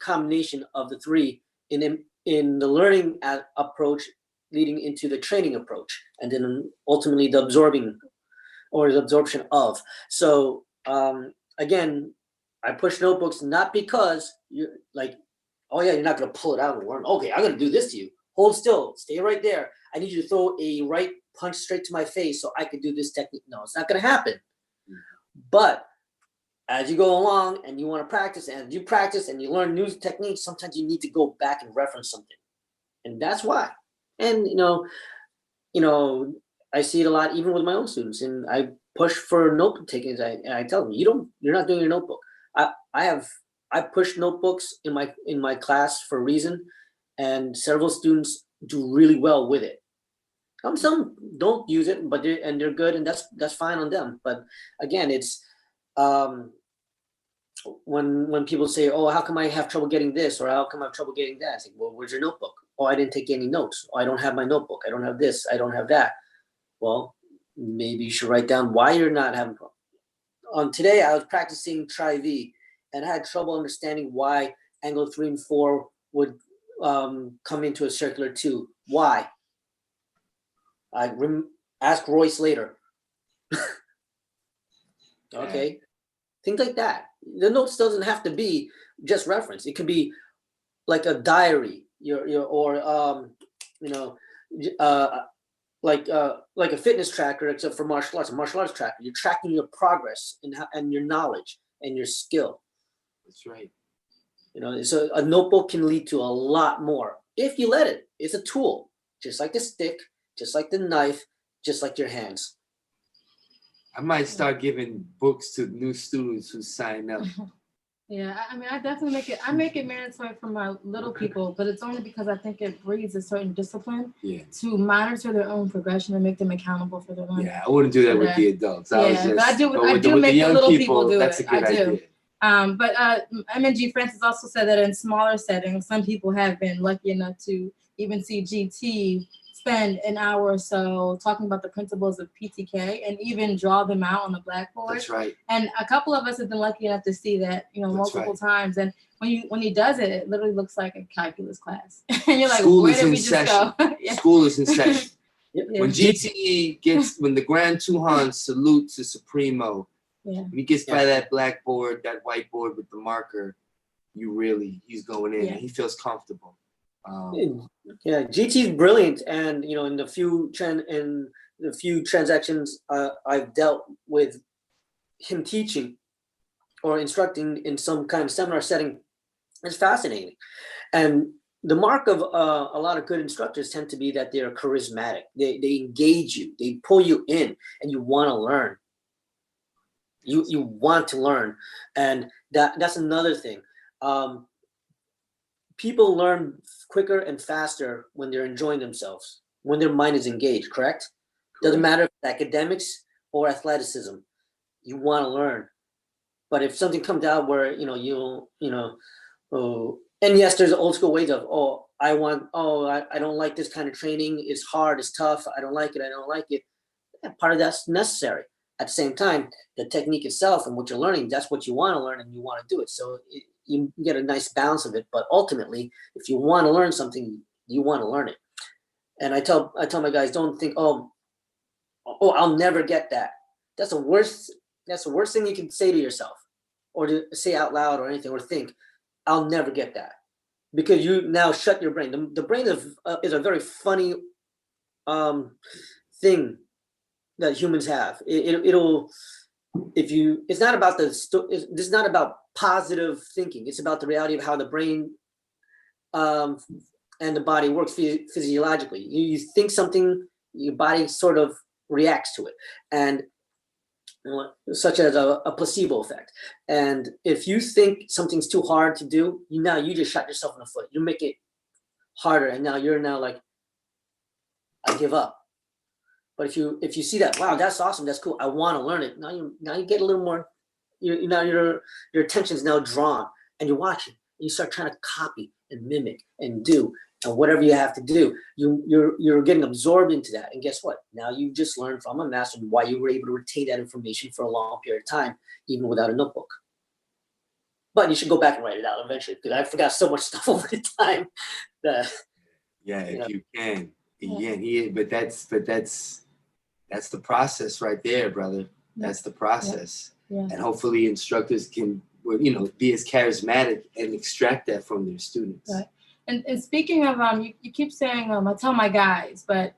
[SPEAKER 3] combination of the 3 in the learning approach leading into the training approach, and then ultimately the absorption of. So again, I push notebooks not because you're like, oh yeah, you're not going to pull it out and learn. Okay, I'm going to do this to you. Hold still. Stay right there. I need you to throw a right punch straight to my face so I can do this technique. No, it's not going to happen. But as you go along and you want to practice, and you practice and you learn new techniques, sometimes you need to go back and reference something. And that's why. And, I see it a lot even with my own students, and I push for notebook taking. And I tell them, you're not doing your notebook. I push notebooks in my class for a reason, and several students do really well with it. Some don't use it, but they're good, and that's fine on them. But again, it's when people say, "Oh, how come I have trouble getting this?" or "How come I have trouble getting that?" It's like, "Well, where's your notebook?" "Oh, I didn't take any notes." "Oh, I don't have my notebook. I don't have this. I don't have that." Well, maybe you should write down why you're not having problem. Today, I was practicing Tri-V, and I had trouble understanding why angle 3 and 4 would come into a circular 2. Why? Ask Royce later. Okay, things like that. The notes doesn't have to be just reference. It could be like a diary, like a fitness tracker, except for martial arts. A martial arts tracker. You're tracking your progress and your knowledge and your skill.
[SPEAKER 1] That's right.
[SPEAKER 3] So a notebook can lead to a lot more if you let it. It's a tool, just like the stick, just like the knife, just like your hands.
[SPEAKER 1] I might start giving books to new students who sign up.
[SPEAKER 2] Yeah, I mean, I definitely make it mandatory for my little people, but it's only because I think it breeds a certain discipline to monitor their own progression and make them accountable for their learning.
[SPEAKER 1] Yeah, I wouldn't do that with the adults.
[SPEAKER 2] But I do make the little people do
[SPEAKER 1] that's
[SPEAKER 2] it.
[SPEAKER 1] A good idea.
[SPEAKER 2] But MNG Francis also said that in smaller settings, some people have been lucky enough to even see GT spend an hour or so talking about the principles of PTK and even draw them out on the blackboard.
[SPEAKER 1] That's right.
[SPEAKER 2] And a couple of us have been lucky enough to see that, multiple times. And when he does it, it literally looks like a calculus class. And you're like, where did we just go?
[SPEAKER 1] School is in session.
[SPEAKER 3] Yeah.
[SPEAKER 1] When GTE when the Grand Tuhan salutes the Supremo, when he gets by that blackboard, that whiteboard with the marker, he's going in and he feels comfortable.
[SPEAKER 3] GT is brilliant, and in the few transactions I've dealt with him teaching or instructing in some kind of seminar setting, it's fascinating. And the mark of a lot of good instructors tend to be that they're charismatic. They engage you, they pull you in, and you want to learn. You want to learn, and that's another thing. People learn quicker and faster when they're enjoying themselves, when their mind is engaged, correct? Doesn't matter if it's academics or athleticism. You want to learn. But if something comes out where, and yes, there's old school ways of, I don't like this kind of training. It's hard, it's tough. I don't like it. Yeah, part of that's necessary. At the same time, the technique itself and what you're learning, that's what you want to learn and you want to do it. So you get a nice balance of it. But ultimately, if you want to learn something, you want to learn it. And I tell my guys, don't think, I'll never get that. That's the worst thing you can say to yourself, or to say out loud or anything, or think, I'll never get that. Because you now shut your brain. The brain is a very funny thing that humans have. It's not about this is not about positive thinking. It's about the reality of how the brain and the body works physiologically. You think something, your body sort of reacts to it, and such as a placebo effect. And if you think something's too hard to do, you just shot yourself in the foot. You make it harder, and you're like, I give up. But if you see that, wow, that's awesome, that's cool, I want to learn it. Now you get a little more. Your attention is now drawn, and you're watching. And you start trying to copy and mimic and do, and whatever you have to do, you're getting absorbed into that. And guess what? Now you just learned from a master why you were able to retain that information for a long period of time, even without a notebook. But you should go back and write it out eventually, because I forgot so much stuff over the time.
[SPEAKER 1] If you can. But that's the process right there, brother. That's the process. And hopefully instructors can, be as charismatic and extract that from their students.
[SPEAKER 2] Right. And speaking of, you keep saying, I tell my guys, but,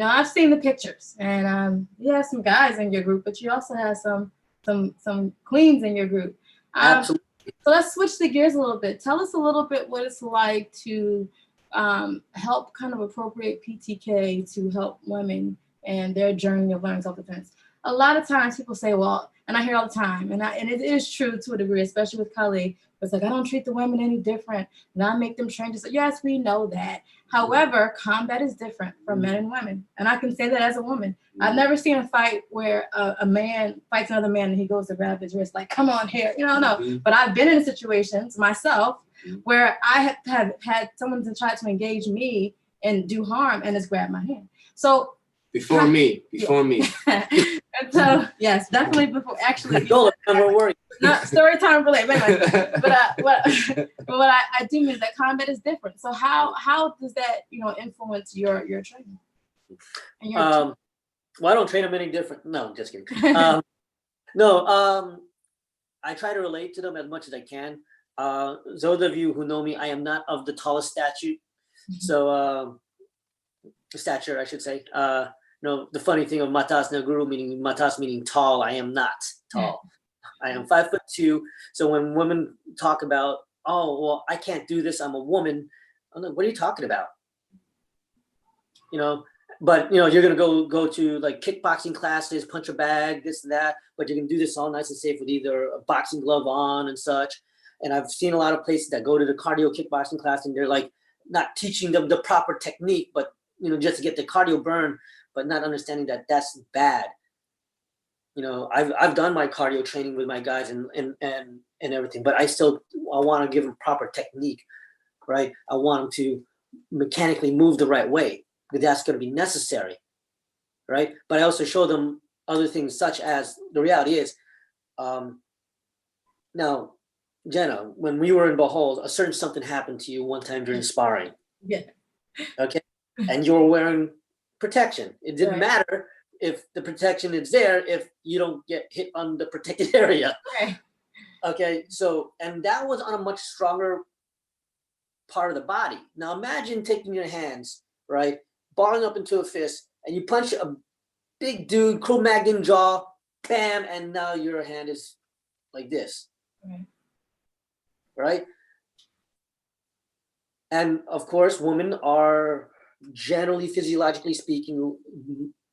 [SPEAKER 2] I've seen the pictures, and you have some guys in your group, but you also have some some queens in your group.
[SPEAKER 3] Absolutely.
[SPEAKER 2] So let's switch the gears a little bit. Tell us a little bit what it's like to help kind of appropriate PTK to help women and their journey of learning self-defense. A lot of times people say, well, and I hear all the time, and it is true to a degree, especially with Kali. It's like, I don't treat the women any different, and I make them train. So yes, we know that. However, combat is different for men and women, and I can say that as a woman. I've never seen a fight where a man fights another man and he goes to grab his wrist, like, come on here, no. But I've been in situations myself where I have had someone to try to engage me and do harm and just grab my hand. So
[SPEAKER 1] before me.
[SPEAKER 2] And so yes, definitely before. Actually,
[SPEAKER 3] Don't worry.
[SPEAKER 2] not story time related, but what I do mean is that combat is different. So how does that influence your training? And your
[SPEAKER 3] well, I don't train them any different. No, just kidding. I try to relate to them as much as I can. Those of you who know me, I am not of the tallest stature. So stature, I should say. The funny thing of Matas Naguru meaning Matas meaning tall, I am not tall. I am 5'2". So when women talk about, oh, well, I can't do this, I'm a woman, I'm like, what are you talking about? But you're gonna go to like kickboxing classes, punch a bag, this and that, but you can do this all nice and safe with either a boxing glove on and such. And I've seen a lot of places that go to the cardio kickboxing class and they're like not teaching them the proper technique, but just to get the cardio burn, but not understanding that that's bad. I've done my cardio training with my guys and everything, but I want to give them proper technique, right? I want them to mechanically move the right way, because that's going to be necessary, right? But I also show them other things, such as the reality is, now, Jenna, when we were in Behold, a certain something happened to you one time during sparring.
[SPEAKER 2] Yeah.
[SPEAKER 3] Okay. And you were wearing protection. It didn't matter if the protection is there if you don't get hit on the protected area.
[SPEAKER 2] Right.
[SPEAKER 3] Okay. So, and that was on a much stronger part of the body. Now imagine taking your hands, right, balling up into a fist, and you punch a big dude, Cro-Magnon jaw, bam, and now your hand is like this. Right? And of course, women are generally, physiologically speaking,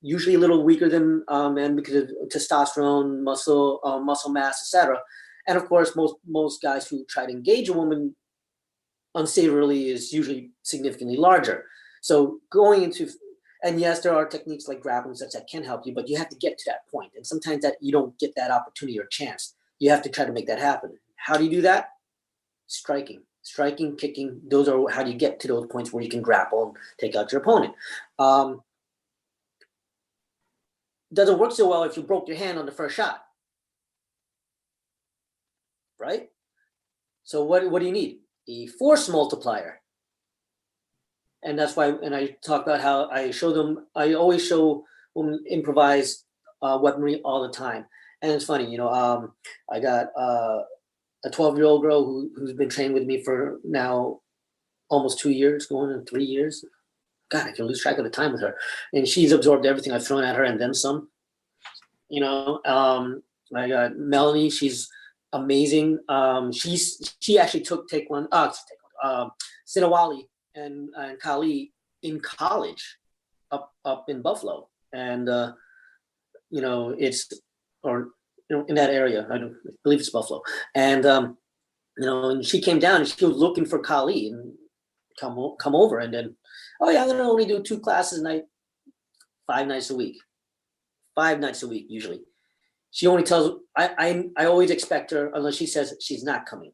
[SPEAKER 3] usually a little weaker than men because of testosterone, muscle mass, etc. And of course, most guys who try to engage a woman unsavourily is usually significantly larger. So going into, and yes, there are techniques like grappling and such that can help you, but you have to get to that point. And sometimes that you don't get that opportunity or chance. You have to try to make that happen. How do you do that? Striking, kicking. Those are how you get to those points where you can grapple and take out your opponent. Doesn't work so well if you broke your hand on the first shot, right? So what do you need? A force multiplier. And that's why, and I talk about how I always show women improvise weaponry all the time. And it's funny, I got a 12-year-old girl who's been trained with me for now almost 2 years, going on 3 years. God, I can lose track of the time with her. And she's absorbed everything I've thrown at her and then some. I got Melanie, she's amazing. She actually took Sinawali and Kali in college up in Buffalo. And in that area, I believe it's Buffalo. And and she came down and she was looking for Kali and come over, and then, oh yeah, I'm gonna only do 2 classes a night, 5 nights a week. 5 nights a week usually. She only tells, I always expect her unless she says she's not coming.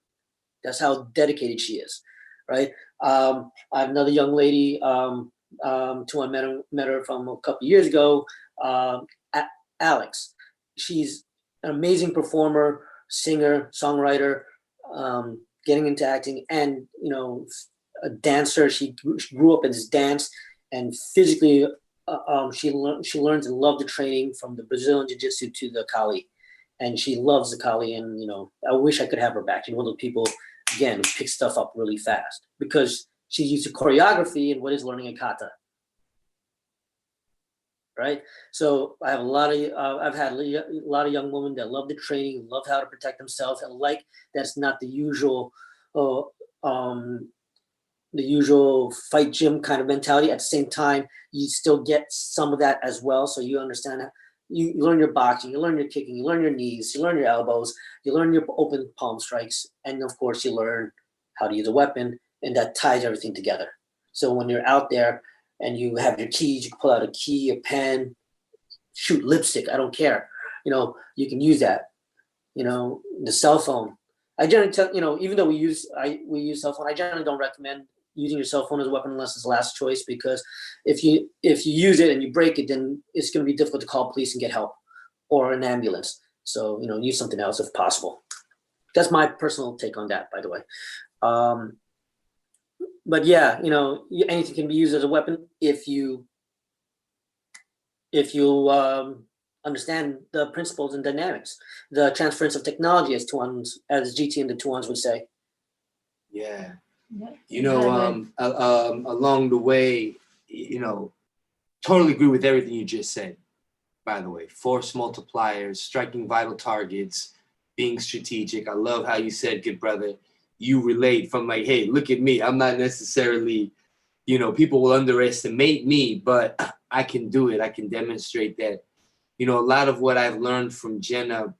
[SPEAKER 3] That's how dedicated she is, right? I have another young lady, I met her from a couple of years ago, Alex. She's an amazing performer, singer, songwriter, getting into acting, and a dancer. She grew up in this dance, and physically, she learns and loved the training from the Brazilian Jiu-Jitsu to the Kali, and she loves the Kali. And I wish I could have her back. She's one of those people, again, who picks stuff up really fast because she's used to choreography and what is learning a kata. right? So I have a lot of I've had a lot of young women that love the training, love how to protect themselves, and like that's not the usual uh, um, fight gym kind of mentality. At the same time, you still get some of that as well. So you understand that you learn your boxing, you learn your kicking, you learn your knees, you learn your elbows, you learn your open palm strikes, and of course you learn how to use a weapon, and that ties everything together. So when you're out there and you have your keys, you can pull out a key, a pen, shoot lipstick, I don't care. You can use that. The cell phone. I generally tell, even though we use cell phone, I generally don't recommend using your cell phone as a weapon unless it's the last choice, because if you use it and you break it, then it's going to be difficult to call police and get help or an ambulance. So, use something else if possible. That's my personal take on that, by the way. But yeah, anything can be used as a weapon if you understand the principles and dynamics, the transference of technology, as GT and the Tuans would say.
[SPEAKER 1] Yeah.
[SPEAKER 2] Yeah.
[SPEAKER 1] Along the way, totally agree with everything you just said, by the way. Force multipliers, striking vital targets, being strategic. I love how you said, good brother, you relate from like, hey, look at me. I'm not necessarily, people will underestimate me, but I can do it. I can demonstrate that. A lot of what I've learned from Jenna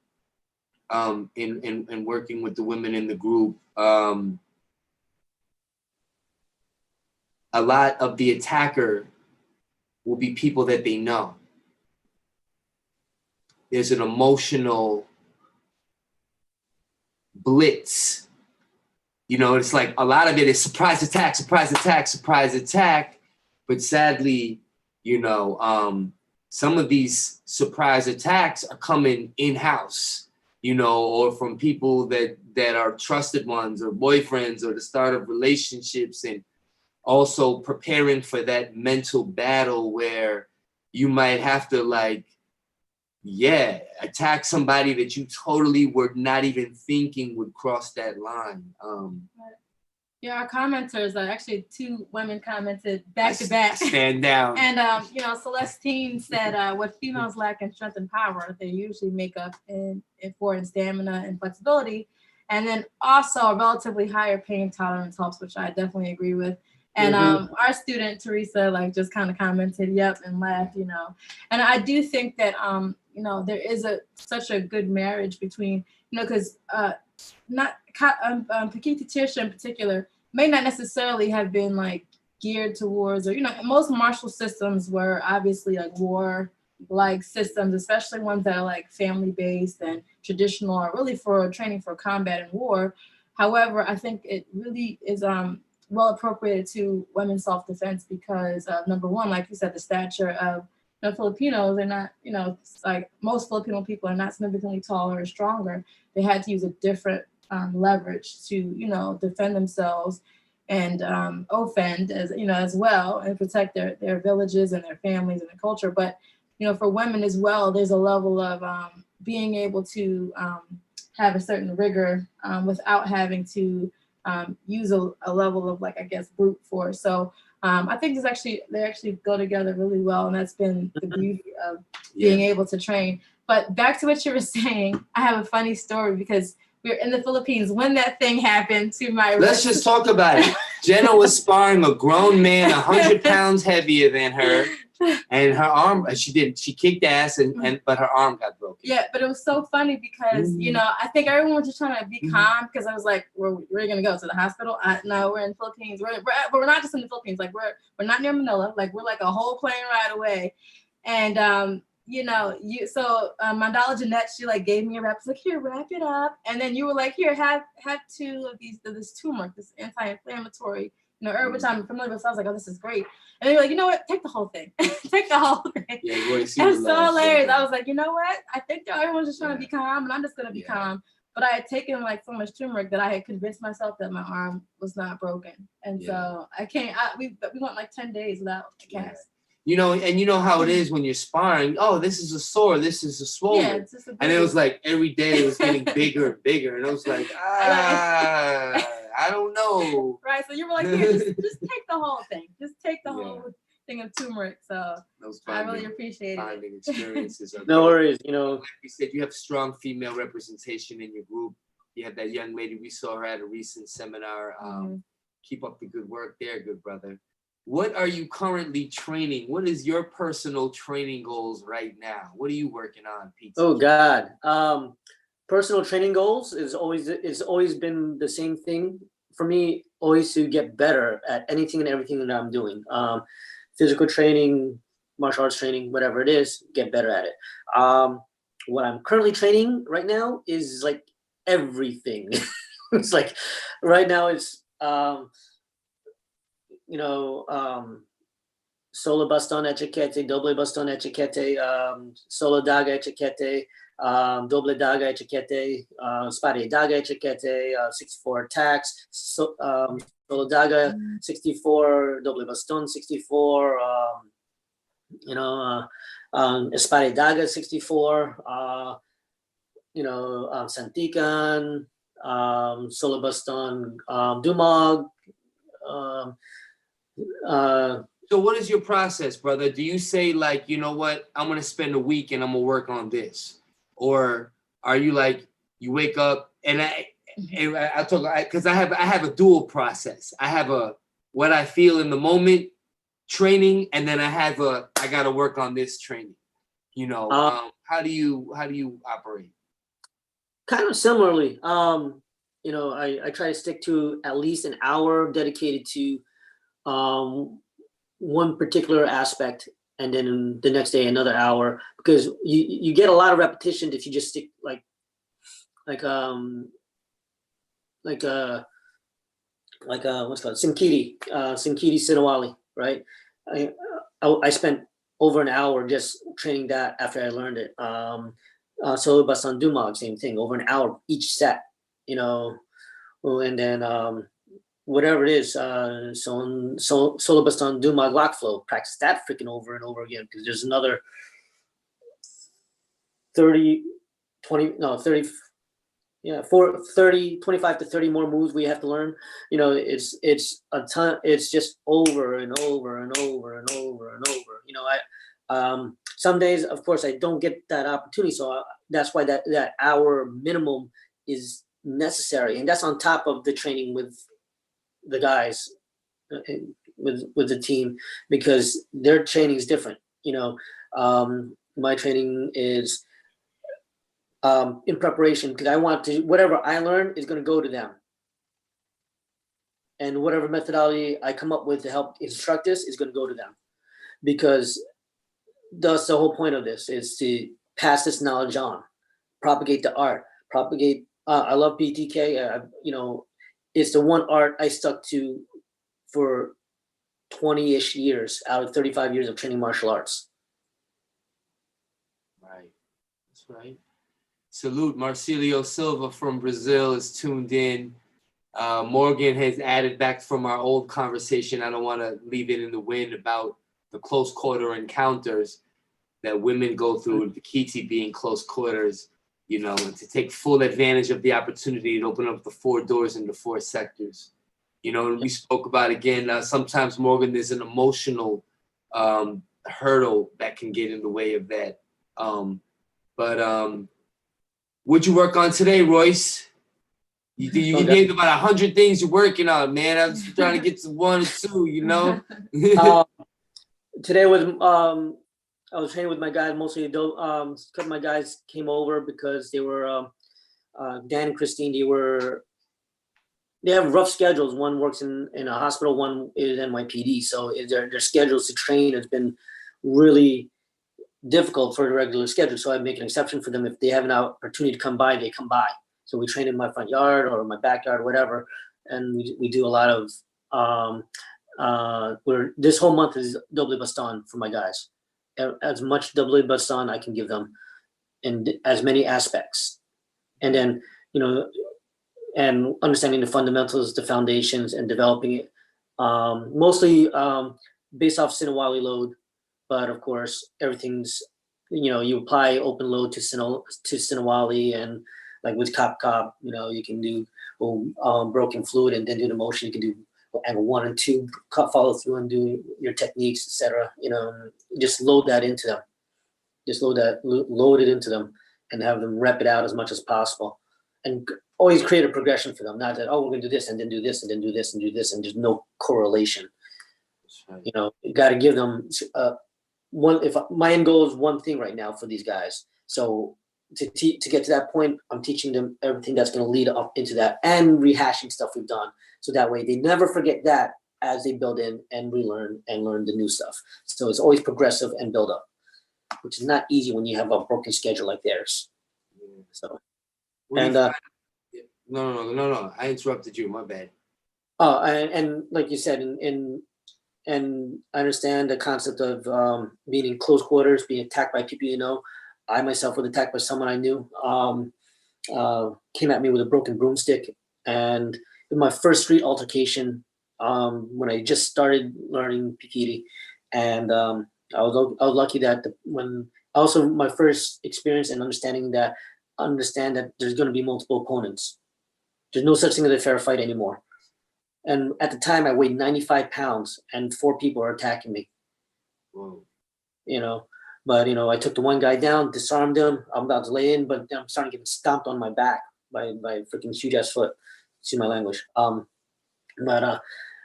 [SPEAKER 1] in working with the women in the group, a lot of the attacker will be people that they know. There's an emotional blitz. It's like a lot of it is surprise attack, surprise attack, surprise attack. But sadly, some of these surprise attacks are coming in-house, or from people that are trusted ones or boyfriends or the start of relationships, and also preparing for that mental battle where you might have to attack somebody that you totally were not even thinking would cross that line.
[SPEAKER 2] Yeah, our commenters, actually 2 women commented back to back.
[SPEAKER 1] Stand down.
[SPEAKER 2] And, Celestine said, what females lack in strength and power, they usually make up for stamina and flexibility. And then also a relatively higher pain tolerance helps, which I definitely agree with. And our student, Teresa, just kind of commented, yep, and laughed, And I do think that, there is such a good marriage between, because Paquita Tirsha in particular may not necessarily have been geared towards, or most martial systems were obviously war systems, especially ones that are family based and traditional, or really for training for combat and war. However, I think it really is well appropriated to women's self-defense because number one, like you said, the stature of Filipinos are not, most Filipino people are not significantly taller or stronger. They had to use a different leverage to, defend themselves and offend as well, and protect their villages and their families and their culture. But, for women as well, there's a level of being able to have a certain rigor without having to use a level of brute force. So I think they actually go together really well, and that's been the beauty of being able to train. But back to what you were saying, I have a funny story because we were in the Philippines when that thing happened to my.
[SPEAKER 1] Let's just talk about it. Jenna was sparring a grown man 100 pounds heavier than her, and her arm, she kicked ass, but her arm got broken.
[SPEAKER 2] Yeah, but it was so funny because, I think everyone was just trying to be calm, because I was like, where are you going to go? To the hospital? No, we're in the Philippines. But we're not just in the Philippines. We're not near Manila. We're a whole plane ride away. And, Mandala Jeanette, she gave me a wrap. She's here, wrap it up. And then you were here, have 2 of this turmeric, this anti-inflammatory, herb, which I'm familiar with. So I was like, oh, this is great. And then you're like, you know what? Take the whole thing. Take the whole thing.
[SPEAKER 1] Yeah, Royce,
[SPEAKER 2] it was so hilarious. I was like, you know what? I think that everyone's just trying to be calm, and I'm just going to be calm. But I had taken so much turmeric that I had convinced myself that my arm was not broken. And so I can't, we went 10 days without a cast.
[SPEAKER 1] And you know how it is when you're sparring. Oh, this is a sore. This is a swollen. Yeah, it's just and it was every day it was getting bigger and bigger. And I was like, I don't know.
[SPEAKER 2] Right. So you were here, just take the whole thing. Just take the whole thing of turmeric. So
[SPEAKER 1] Those
[SPEAKER 2] I really appreciate it.
[SPEAKER 1] bonding experiences are
[SPEAKER 3] No
[SPEAKER 1] great.
[SPEAKER 3] worries, you know.
[SPEAKER 1] Like we said, you have strong female representation in your group. You have that young lady we saw her at a recent seminar. Keep up the good work there, good brother. What are you currently training? What is your personal training goals right now? What are you working on, Pete?
[SPEAKER 3] Oh God. Personal training goals is always been the same thing for me, always to get better at anything and everything that I'm doing. Physical training, martial arts training, whatever it is, get better at it. What I'm currently training right now is like everything. It's like right now it's solo baston etiquette, doble baston etiquette, solo daga etiquette, doble daga etiquette, spade daga etiquette, 64 attacks, solo daga 64, doble baston 64, spade daga 64, santikan, solo baston, dumog.
[SPEAKER 1] So what is your process, brother? Do you say like, you know what, I'm going to spend a week and I'm going to work on this? Or are you like, you wake up and I talk, because I have a dual process. I have what I feel in the moment training, and then I got to work on this training. How do you operate?
[SPEAKER 3] Kind of similarly, I try to stick to at least an hour dedicated to one particular aspect, and then the next day another hour, because you get a lot of repetition if you just stick like what's called Sinkiti Sinawali, right? I spent over an hour just training that after I learned it. Solo Basan Dumag, same thing, over an hour each set, and then whatever it is, Solo Basan Dumag Lock Flow, practice that freaking over and over again, because there's another 30, 25 to 30 more moves we have to learn. It's a ton. It's just over and over and over and over and over. Some days, of course, I don't get that opportunity, so that's why that hour minimum is necessary, and that's on top of the training with the guys, with the team, because their training is different. My training is in preparation, because I want to, whatever I learn is going to go to them, and whatever methodology I come up with to help instruct this is going to go to them, because that's the whole point of this, is to pass this knowledge on, propagate the art, I love BTK. It's the one art I stuck to for 20-ish years out of 35 years of training martial arts.
[SPEAKER 1] Right. That's right. Salute. Marcilio Silva from Brazil is tuned in. Morgan has added back from our old conversation. I don't want to leave it in the wind about the close quarter encounters that women go through, the Kiti being close quarters, and to take full advantage of the opportunity to open up the 4 doors in the 4 sectors. And we spoke about, again, sometimes, Morgan, there's an emotional hurdle that can get in the way of that. What'd you work on today, Royce? You named about 100 things you're working on, man. I was trying to get to 1 or 2,
[SPEAKER 3] Today I was training with my guys, mostly a couple of my guys came over because they were Dan and Christine. They have rough schedules. One works in a hospital, one is NYPD. So their schedules to train has been really difficult for the regular schedule. So I make an exception for them. If they have an opportunity to come by, they come by. So we train in my front yard or my backyard or whatever. And we do a lot of, this whole month is doble baston for my guys. As much doble baston I can give them in as many aspects. And then, and understanding the fundamentals, the foundations, and developing it, mostly based off Sinawali load, but of course everything's, you apply open load to Sinawali, and like with Kop, you can do broken fluid and then do the motion. You can do angle 1 and 2, follow through and do your techniques, etc. Just load that into them. Just load it into them and have them rep it out as much as possible. And always create a progression for them. Not that, oh, we're gonna do this and then do this and then do this and do this, and there's no correlation. Right. You got to give them one. If my end goal is one thing right now for these guys, so to get to that point, I'm teaching them everything that's going to lead up into that and rehashing stuff we've done, so that way they never forget that as they build in and relearn and learn the new stuff. So it's always progressive and build up, which is not easy when you have a broken schedule like theirs.
[SPEAKER 1] Yeah.
[SPEAKER 3] So,
[SPEAKER 1] and no, I interrupted you. My bad.
[SPEAKER 3] Oh, and like you said, and I understand the concept of being in close quarters, being attacked by people you know. I myself was attacked by someone I knew. Came at me with a broken broomstick, and in my first street altercation, when I just started learning Pikiri, and I was lucky that when also my first experience and understand that there's going to be multiple opponents. There's no such thing as a fair fight anymore. And at the time, I weighed 95 pounds, and 4 people are attacking me.
[SPEAKER 1] Whoa.
[SPEAKER 3] But I took the one guy down, disarmed him. I'm about to lay in, but I'm starting to get stomped on my back by a freaking huge ass foot. See my language. But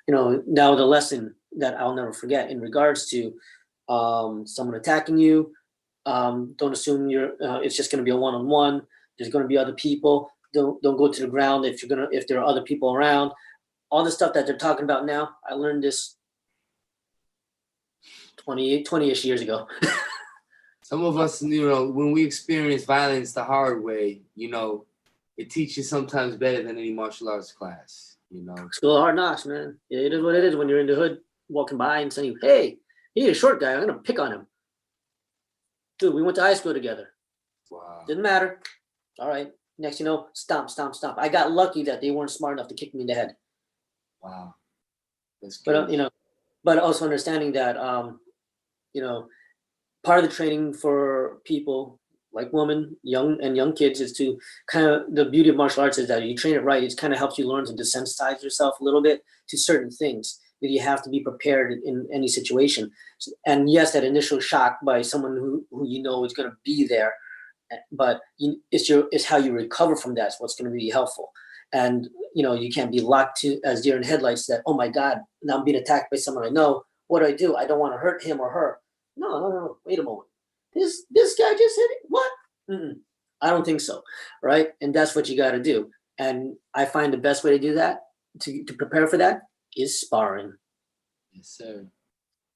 [SPEAKER 3] now the lesson that I'll never forget in regards to someone attacking you. Don't assume it's just going to be a one-on-one. There's going to be other people. Don't go to the ground if there are other people around. All the stuff that they're talking about now, I learned this 20-ish years ago.
[SPEAKER 1] Some of us, when we experience violence the hard way, it teaches sometimes better than any martial arts class,
[SPEAKER 3] School of hard knocks, man. It is what it is when you're in the hood walking by and saying, hey, he's a short guy. I'm going to pick on him. Dude, we went to high school together.
[SPEAKER 1] Wow.
[SPEAKER 3] Didn't matter. All right. Next, stomp. I got lucky that they weren't smart enough to kick me in the head.
[SPEAKER 1] Wow. That's good.
[SPEAKER 3] But, but also understanding that, part of the training for people like women, young kids is to the beauty of martial arts is that you train it right. It kind of helps you learn to desensitize yourself a little bit to certain things that you have to be prepared in any situation. And yes, that initial shock by someone who is going to be there, but it's how you recover from that's what's going to be helpful. And you can't be locked to as deer in headlights that, oh my God, now I'm being attacked by someone I know. What do? I don't want to hurt him or her. No. Wait a moment. This guy just hit it. What? I don't think so. Right. And that's what you got to do. And I find the best way to do that, to prepare for that, is sparring.
[SPEAKER 1] Yes, sir.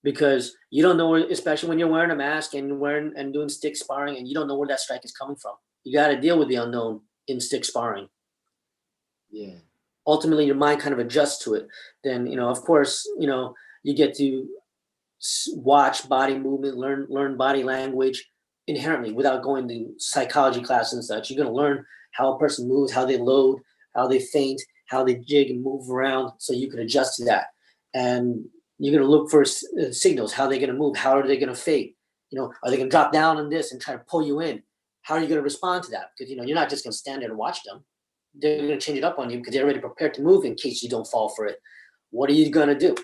[SPEAKER 3] Because you don't know, especially when you're wearing a mask and doing stick sparring, and you don't know where that strike is coming from. You got to deal with the unknown in stick sparring.
[SPEAKER 1] Yeah.
[SPEAKER 3] Ultimately, your mind kind of adjusts to it. Then, of course, you get to watch body movement, learn body language inherently without going to psychology classes and such. You're going to learn how a person moves, how they load, how they feint, how they jig and move around, so you can adjust to that. And you're going to look for signals. How are they going to move? How are they going to fade? Are they going to drop down on this and try to pull you in? How are you going to respond to that? Because, you're not just going to stand there and watch them. They're going to change it up on you because they're already prepared to move in case you don't fall for it. What are you going to do?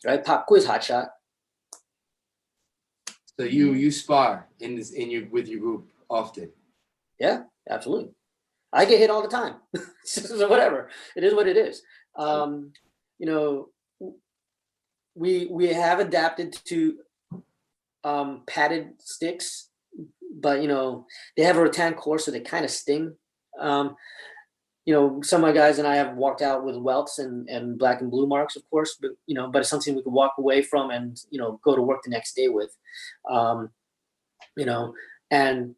[SPEAKER 3] Right? Pop quiz, hot shot.
[SPEAKER 1] So you spar with your group often?
[SPEAKER 3] Yeah, absolutely. I get hit all the time. So whatever. It is what it is. We have adapted to padded sticks, but they have a rattan core, so they kind of sting. Some of my guys and I have walked out with welts and black and blue marks, of course, but it's something we can walk away from and go to work the next day with. And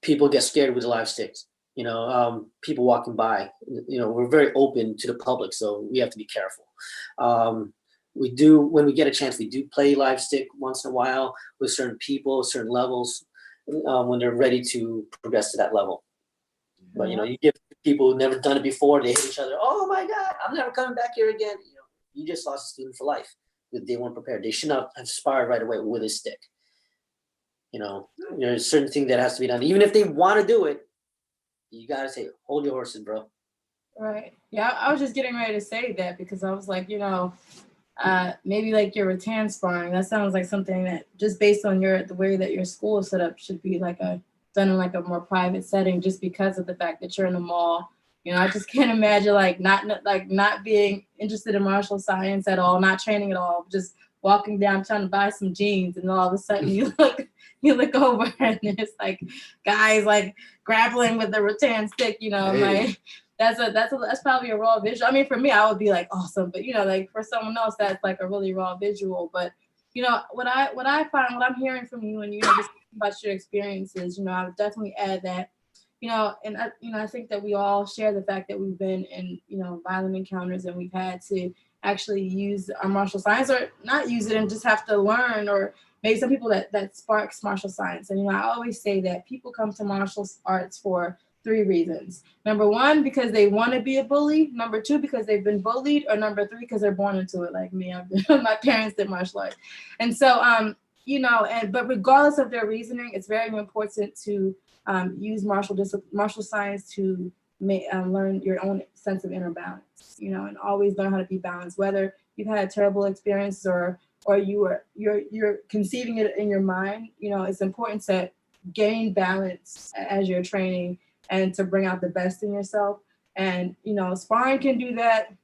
[SPEAKER 3] people get scared with the live sticks. People walking by. We're very open to the public, so we have to be careful. We do, when we get a chance, we do play live stick once in a while with certain people, certain levels, when they're ready to progress to that level. But you give people who've never done it before, they hit each other. Oh my God, I'm never coming back here again. You just lost a student for life because they weren't prepared. They should not have sparred right away with a stick. There's certain thing that has to be done. Even if they want to do it, you gotta say, hold your horses, bro.
[SPEAKER 2] Right. Yeah, I was just getting ready to say that because I was like, maybe like your rattan sparring. That sounds like something that just based on the way that your school is set up should be like done in like a more private setting, just because of the fact that you're in the mall. I just can't imagine like not being interested in martial science at all, not training at all, just walking down trying to buy some jeans, and all of a sudden you look over and there's like guys like grappling with the rattan stick.
[SPEAKER 1] Hey.
[SPEAKER 2] Like that's probably a raw visual. I mean, for me, I would be like awesome, but like for someone else, that's like a really raw visual. But what I find, what I'm hearing from you, and just about your experiences, I would definitely add that, and I think that we all share the fact that we've been in violent encounters, and we've had to actually use our martial science, or not use it and just have to learn, or maybe some people that sparks martial science. And I always say that people come to martial arts for 3 reasons. Number 1, because they want to be a bully. Number 2, because they've been bullied. Or number 3, because they're born into it, like me. My parents did martial arts. And so, but regardless of their reasoning, it's very important to use martial science to learn your own sense of inner balance, and always learn how to be balanced, whether you've had a terrible experience or you're conceiving it in your mind. It's important to gain balance as you're training, and to bring out the best in yourself. And sparring can do that.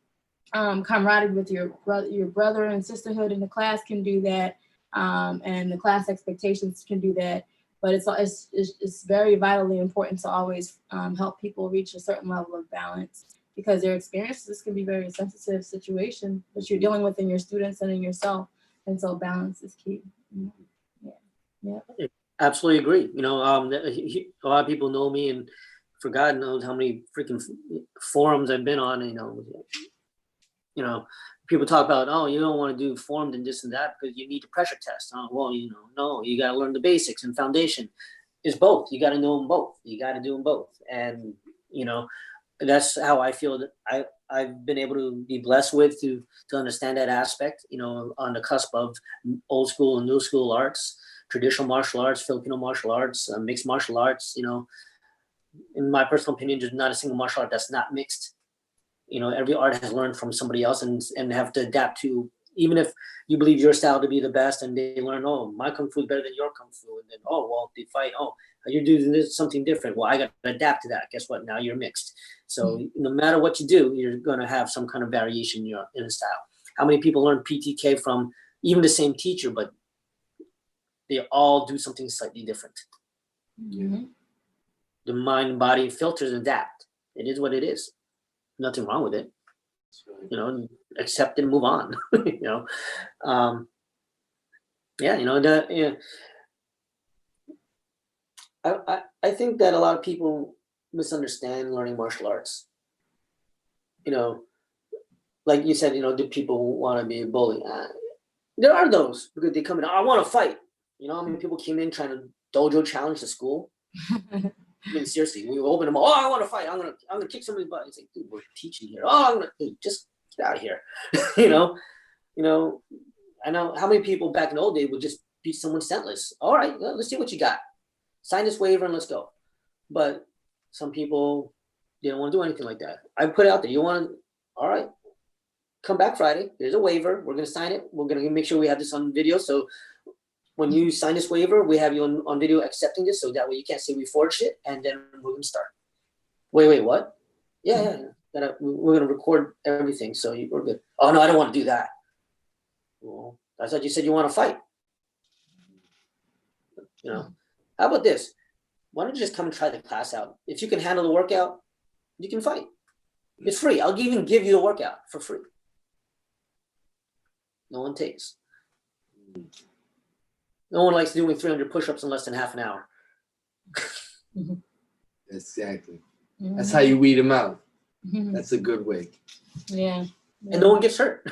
[SPEAKER 2] Camaraderie with your brother and sisterhood in the class can do that, and the class expectations can do that. But it's very vitally important to always help people reach a certain level of balance, because their experiences can be very sensitive situation that you're dealing with in your students and in yourself. And so balance is key. Yeah.
[SPEAKER 3] Absolutely agree. A lot of people know me, and for God knows how many freaking forums I've been on. People talk about, oh, you don't want to do formed and this and that because you need to pressure test. Oh, well, no, you got to learn the basics and foundation. It's both. You got to know them both. You got to do them both. And, that's how I feel that I've been able to be blessed with to understand that aspect, on the cusp of old school and new school arts, traditional martial arts, Filipino martial arts, mixed martial arts. In my personal opinion, there's not a single martial art that's not mixed. Every art has learned from somebody else, and have to adapt to, even if you believe your style to be the best, and they learn, oh, my kung fu is better than your kung fu, and then, oh, well, they fight, oh, you're doing this something different. Well, I got to adapt to that. Guess what? Now you're mixed. So no matter what you do, you're going to have some kind of variation in the style. How many people learn PTK from even the same teacher, but they all do something slightly different?
[SPEAKER 2] Mm-hmm.
[SPEAKER 3] The mind, body, filters adapt. It is what it is. Nothing wrong with it. Accept it and move on. I think that a lot of people misunderstand learning martial arts. Like you said, do people want to be a bully? There are those, because they come in, I want to fight. How many people came in trying to dojo challenge the school? I mean, seriously, we open them. Oh, I want to fight. I'm gonna kick somebody's butt. It's like, dude, we're teaching here. Oh, dude, just get out of here. I know how many people back in the old days would just beat someone senseless. All right, well, let's see what you got. Sign this waiver and let's go. But some people, they don't want to do anything like that. I put it out there. You want to? All right, come back Friday. There's a waiver. We're gonna sign it. We're gonna make sure we have this on video. So when you sign this waiver, we have you on video accepting this, so that way you can't say we forged it, and then we're gonna start. Wait, what? Yeah. We're gonna record everything, so we're good. Oh no, I don't want to do that. Well, I thought you said you want to fight. How about this? Why don't you just come and try the class out? If you can handle the workout, you can fight. It's free. I'll even give you the workout for free. No one takes. No one likes doing 300 push-ups in less than half an hour.
[SPEAKER 1] Exactly. That's how you weed them out. That's a good way.
[SPEAKER 2] Yeah.
[SPEAKER 3] And no one gets hurt.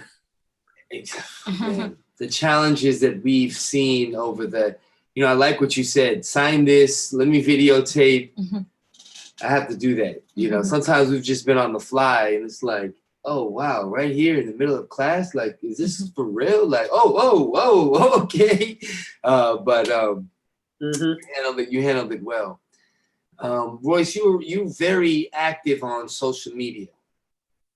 [SPEAKER 1] The challenges that we've seen over I like what you said. Sign this. Let me videotape. I have to do that. Sometimes we've just been on the fly, and it's like, oh, wow, right here in the middle of class? Like, is this for real? Like, oh, okay. You handled it well. Royce, you very active on social media.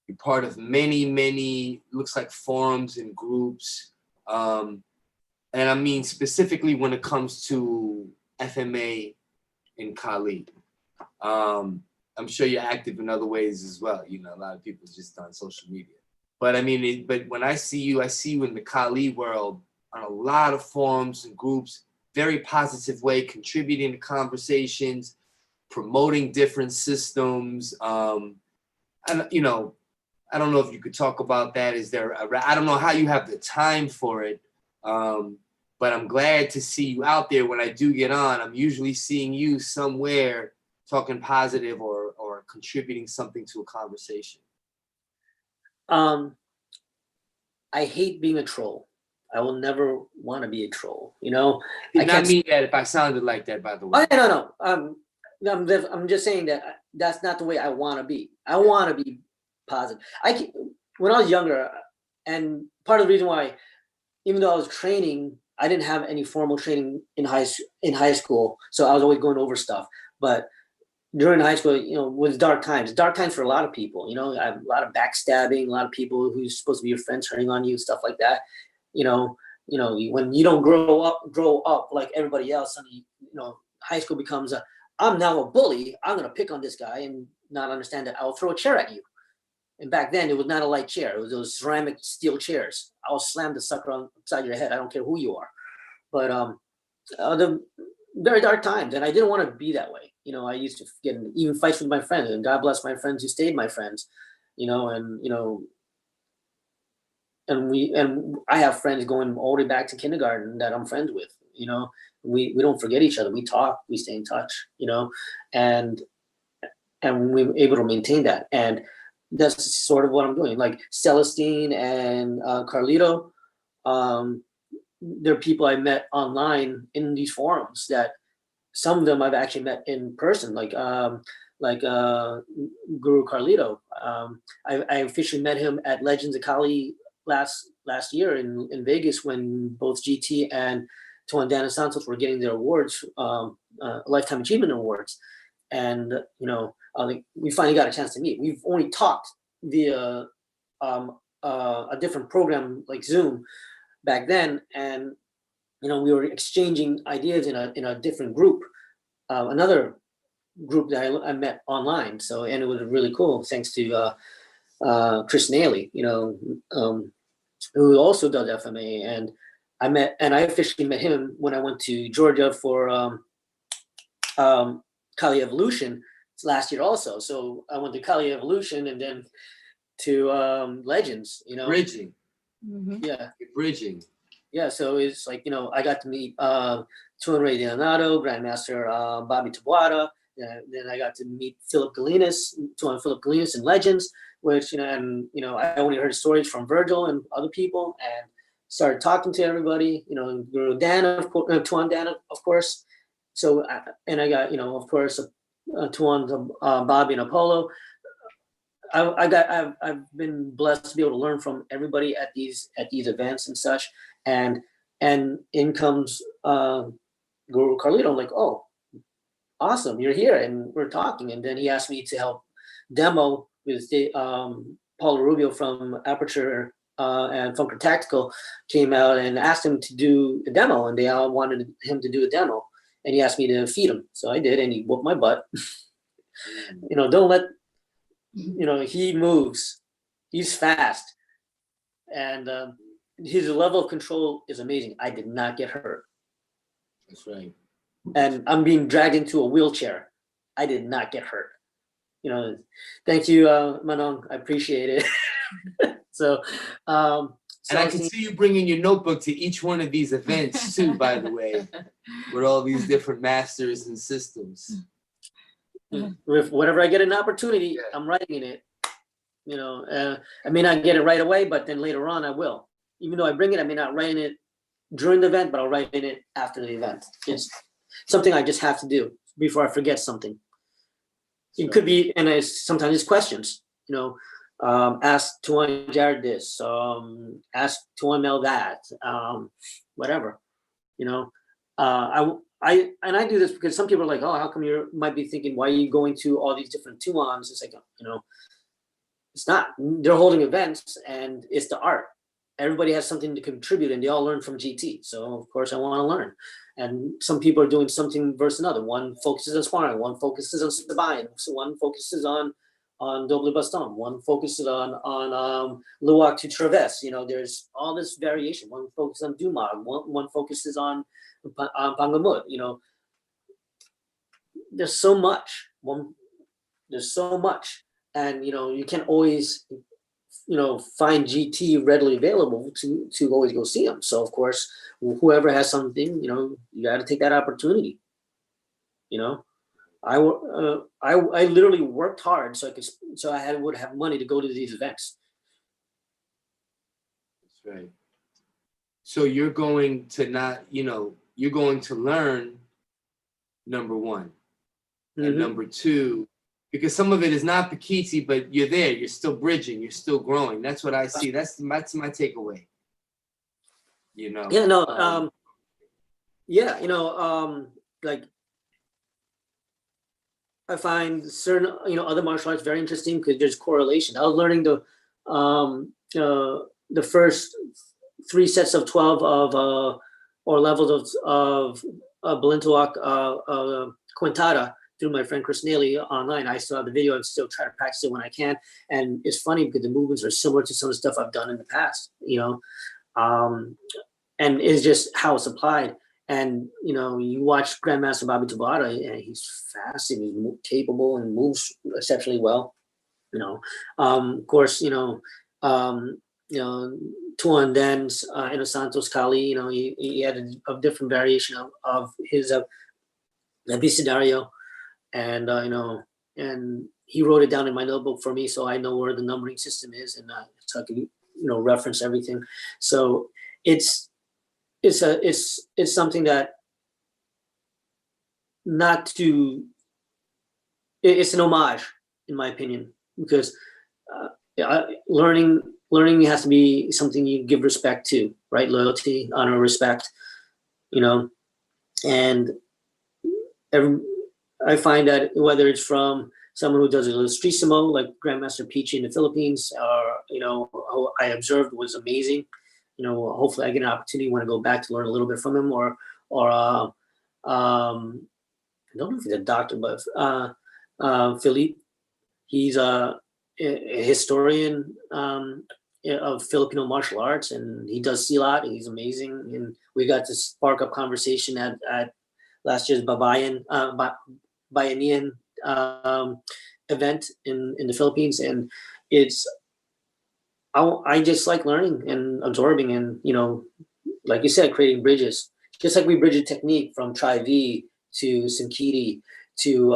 [SPEAKER 1] You're part of many, looks like forums and groups. And I mean, specifically when it comes to FMA in Cali. I'm sure you're active in other ways as well. You know, a lot of people just on social media. But I mean, but when I see you in the Cali world on a lot of forums and groups, very positive way, contributing to conversations, promoting different systems. And, you know, I don't know if you could talk about that. I don't know how you have the time for it. But I'm glad to see you out there. When I do get on, I'm usually seeing you somewhere talking positive or contributing something to a conversation.
[SPEAKER 3] I hate being a troll. I will never want to be a troll. You know,
[SPEAKER 1] I can't mean that if I sounded like that, by the way.
[SPEAKER 3] No. I'm just saying that that's not the way I want to be. I want to be positive. When I was younger, and part of the reason why, even though I was training, I didn't have any formal training in high school, so I was always going over stuff. But during high school, you know, was dark times for a lot of people. You know, a lot of backstabbing, a lot of people who's supposed to be your friends turning on you, stuff like that. You know, when you don't grow up like everybody else, and you know, high school becomes I'm now a bully. I'm gonna pick on this guy and not understand that I'll throw a chair at you. And back then, it was not a light chair. It was those ceramic steel chairs. I'll slam the sucker upside your head. I don't care who you are. But the very dark times, and I didn't want to be that way. You know, I used to get in even fights with my friends, and God bless my friends who stayed my friends. You know, and I have friends going all the way back to kindergarten that I'm friends with. You know, we don't forget each other. We talk, we stay in touch. You know, and we were able to maintain that. And that's sort of what I'm doing. Like Celestine and Carlito, they're people I met online in these forums that some of them I've actually met in person, like Guru Carlito. I officially met him at Legends of Cali last year in Vegas when both GT and Tuan Dana Santos were getting their awards, Lifetime Achievement Awards. And, you know, we finally got a chance to meet. We've only talked via a different program like Zoom back then. And, you know, we were exchanging ideas in a different group, another group that I met online. So, and it was really cool, thanks to Chris Naley, you know, who also does FMA. And I officially met him when I went to Georgia for Kali Evolution last year also. So I went to Kali Evolution and then to Legends, you know.
[SPEAKER 1] Bridging.
[SPEAKER 2] Mm-hmm.
[SPEAKER 3] Yeah.
[SPEAKER 1] Bridging.
[SPEAKER 3] Yeah, so it's like, you know, I got to meet Tuan Ray Leonardo, Grandmaster Bobby Tabuada. Then I got to meet Tuan Philip Galinas in Legends, which, you know, and, you know, I only heard stories from Virgil and other people and started talking to everybody, you know, Guru Dana, Tuan Dana, of course. So, and I got, you know, of course, Tuan Bobby and Apollo. I've been blessed to be able to learn from everybody at these events and such. And in comes Guru Carlito. I'm like, oh, awesome, you're here, and we're talking. And then he asked me to help demo with Paulo Rubio from Aperture and Funker Tactical came out and asked him to do a demo, and they all wanted him to do a demo. And he asked me to feed him, so I did, and he whooped my butt. You know, don't let, you know, he moves, he's fast, and his level of control is amazing. I did not get hurt.
[SPEAKER 1] That's right. And
[SPEAKER 3] I'm being dragged into a wheelchair. I did not get hurt. You know, thank you, Manon. I appreciate it. So,
[SPEAKER 1] and I can see you bringing your notebook to each one of these events too, by the way, with all these different masters and systems.
[SPEAKER 3] With whenever I get an opportunity, I'm writing it. You know, I may not get it right away, but then later on I will. Even though I bring it, I may not write in it during the event, but I'll write in it after the event. It's something I just have to do before I forget something. It could be, and sometimes it's questions. You know, ask Tuan Jared this, ask Tuan Mel that, whatever. You know, I do this because some people are like, oh, how come you might be thinking, why are you going to all these different Tuans? It's like, you know, It's not. They're holding events, and it's the art. Everybody has something to contribute, and they all learn from GT. So of course I want to learn. And some people are doing something versus another. One focuses on sparring, one focuses on sabayan, so one focuses on double baston, one focuses on luwak to traverse. You know, there's all this variation. One focuses on dumag, one focuses on pangamut. You know, there's so much. There's so much, and you know, you can't always, you know, find GT readily available to always go see them. So of course, whoever has something, you know, you got to take that opportunity. You know, I literally worked hard so I would have money to go to these events.
[SPEAKER 1] That's right. So you're going to you're going to learn, number one, and number two, because some of it is not Pikiti, but you're there, you're still bridging, you're still growing. That's what I see. That's my takeaway. You know.
[SPEAKER 3] Yeah. No. Yeah. You know. Like, I find certain, you know, other martial arts very interesting because there's correlation. I was learning the first 3 sets of 12 of or levels of Balintuak Quintada through my friend Chris Neely online. I still have the video. I still try to practice it when I can. And it's funny because the movements are similar to some of the stuff I've done in the past, you know, and it's just how it's applied. And, you know, you watch Grandmaster Bobby Tabata, and he's fast and he's capable and moves exceptionally well. You know, of course, Tuan Den's Eno Santos Kali, you know, he had a different variation of his Abecedario. And, you know, and he wrote it down in my notebook for me, so I know where the numbering system is, and so I can, you know, reference everything. So it's something that it's an homage, in my opinion, because learning has to be something you give respect to, right? Loyalty, honor, respect, you know, and I find that whether it's from someone who does Illustrissimo, like Grandmaster Peachy in the Philippines, or, you know, who I observed was amazing. You know, hopefully I get an opportunity when I go back to learn a little bit from him, or I don't know if he's a doctor, but Philippe, he's a historian of Filipino martial arts, and he does silat, and he's amazing. And we got to spark up conversation at last year's Bayanihan event in the Philippines, and I just like learning and absorbing, and, you know, like you said, creating bridges. Just like we bridge a technique from Tri V to Sinkiti to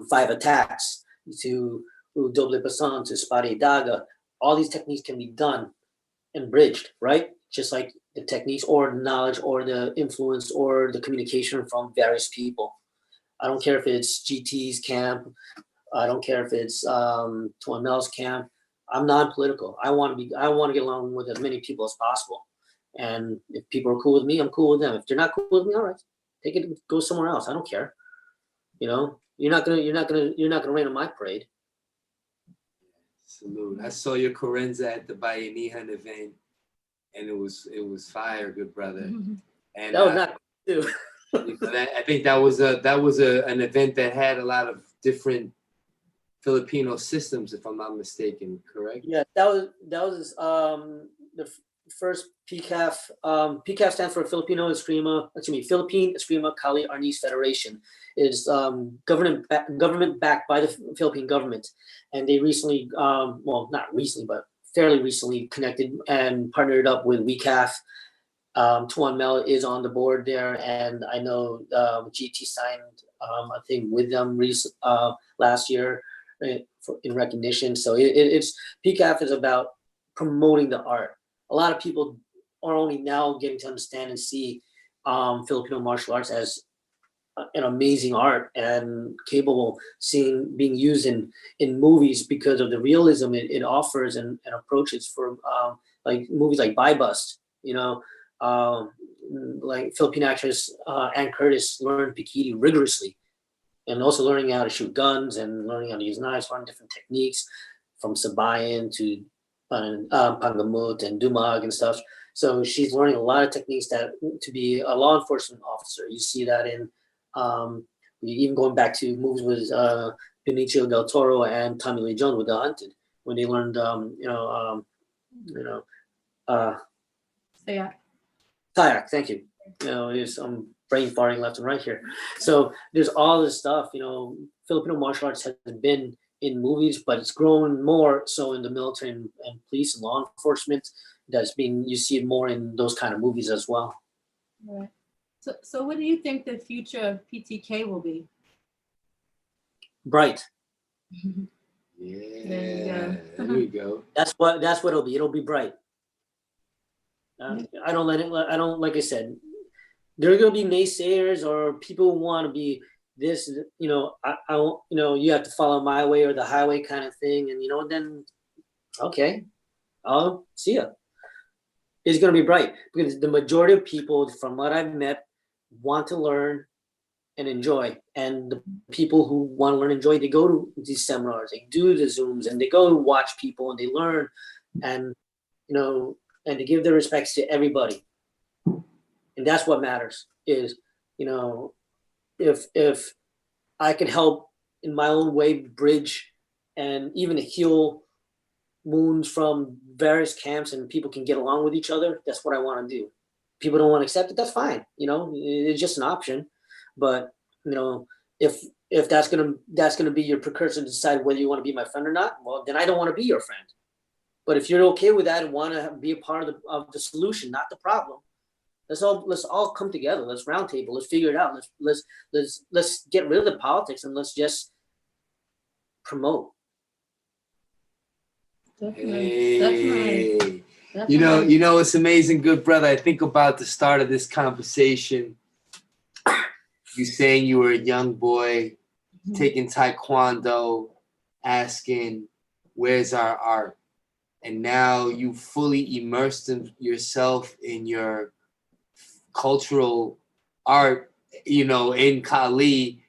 [SPEAKER 3] 5 attacks to Doble Pasan to Spade Daga. All these techniques can be done and bridged, right? Just like the techniques or the knowledge or the influence or the communication from various people. I don't care if it's GT's camp. I don't care if it's Tuan Mel's camp. I'm non-political. I want to get along with as many people as possible. And if people are cool with me, I'm cool with them. If they're not cool with me, all right, take it, go somewhere else. I don't care. You know, you're not gonna rain on my parade.
[SPEAKER 1] Salute. I saw your Corenza at the Bayanihan event, and it was fire, good brother. And
[SPEAKER 3] that was not too.
[SPEAKER 1] I think that was an event that had a lot of different Filipino systems, if I'm not mistaken, correct?
[SPEAKER 3] Yeah, that was the first PCAF. PCAF stands for Philippine Eskrima Kali Arnis Federation. It's government backed by the Philippine government, and they recently, well, not recently, but fairly recently connected and partnered up with WECAF. Tuan Mel is on the board there, and I know GT signed a thing with them last year in recognition. So it's PCAF is about promoting the art. A lot of people are only now getting to understand and see Filipino martial arts as an amazing art and capable being used in movies because of the realism it offers and approaches for like movies like Buy Bust, you know, like Filipino actress Ann Curtis learned Pikiti rigorously, and also learning how to shoot guns and learning how to use knives, learning different techniques. from Sabayan to Pangamut and Dumag and stuff. So she's learning a lot of techniques that to be a law enforcement officer. You see that in even going back to movies with Benicio del Toro and Tommy Lee Jones with The Hunted, when they learned kayak. Thank you. There's brain farting left and right here. So there's all this stuff. Filipino martial arts has been in movies, but it's grown more so in the military and police and law enforcement. You see it more in those kind of movies as well.
[SPEAKER 2] Right. So what do you think the future of PTK will be?
[SPEAKER 3] Bright.
[SPEAKER 1] Yeah, there we go.
[SPEAKER 3] That's what it'll be. It'll be bright. I don't like I said, there are gonna be naysayers or people who want to be this, you have to follow my way or the highway kind of thing, and then okay, I'll see ya. It's gonna be bright because the majority of people, from what I've met, want to learn and enjoy. And the people who want to learn and enjoy, they go to these seminars, they do the Zooms, and they go to watch people and they learn, and and to give their respects to everybody. And that's what matters is, if I could help in my own way bridge and even heal wounds from various camps and people can get along with each other, that's what I want to do. People don't want to accept it, that's fine. It's just an option. But if that's gonna be your precursor to decide whether you want to be my friend or not, well, then I don't want to be your friend. But if you're okay with that and want to be a part of the solution, not the problem, let's all come together. Let's round table. Let's figure it out. Let's get rid of the politics and let's just promote.
[SPEAKER 2] Definitely.
[SPEAKER 1] It's amazing, good brother. I think about the start of this conversation. You saying you were a young boy, taking Taekwondo, asking, "Where's our art?" And now you fully immersed yourself in your cultural art, in Cali,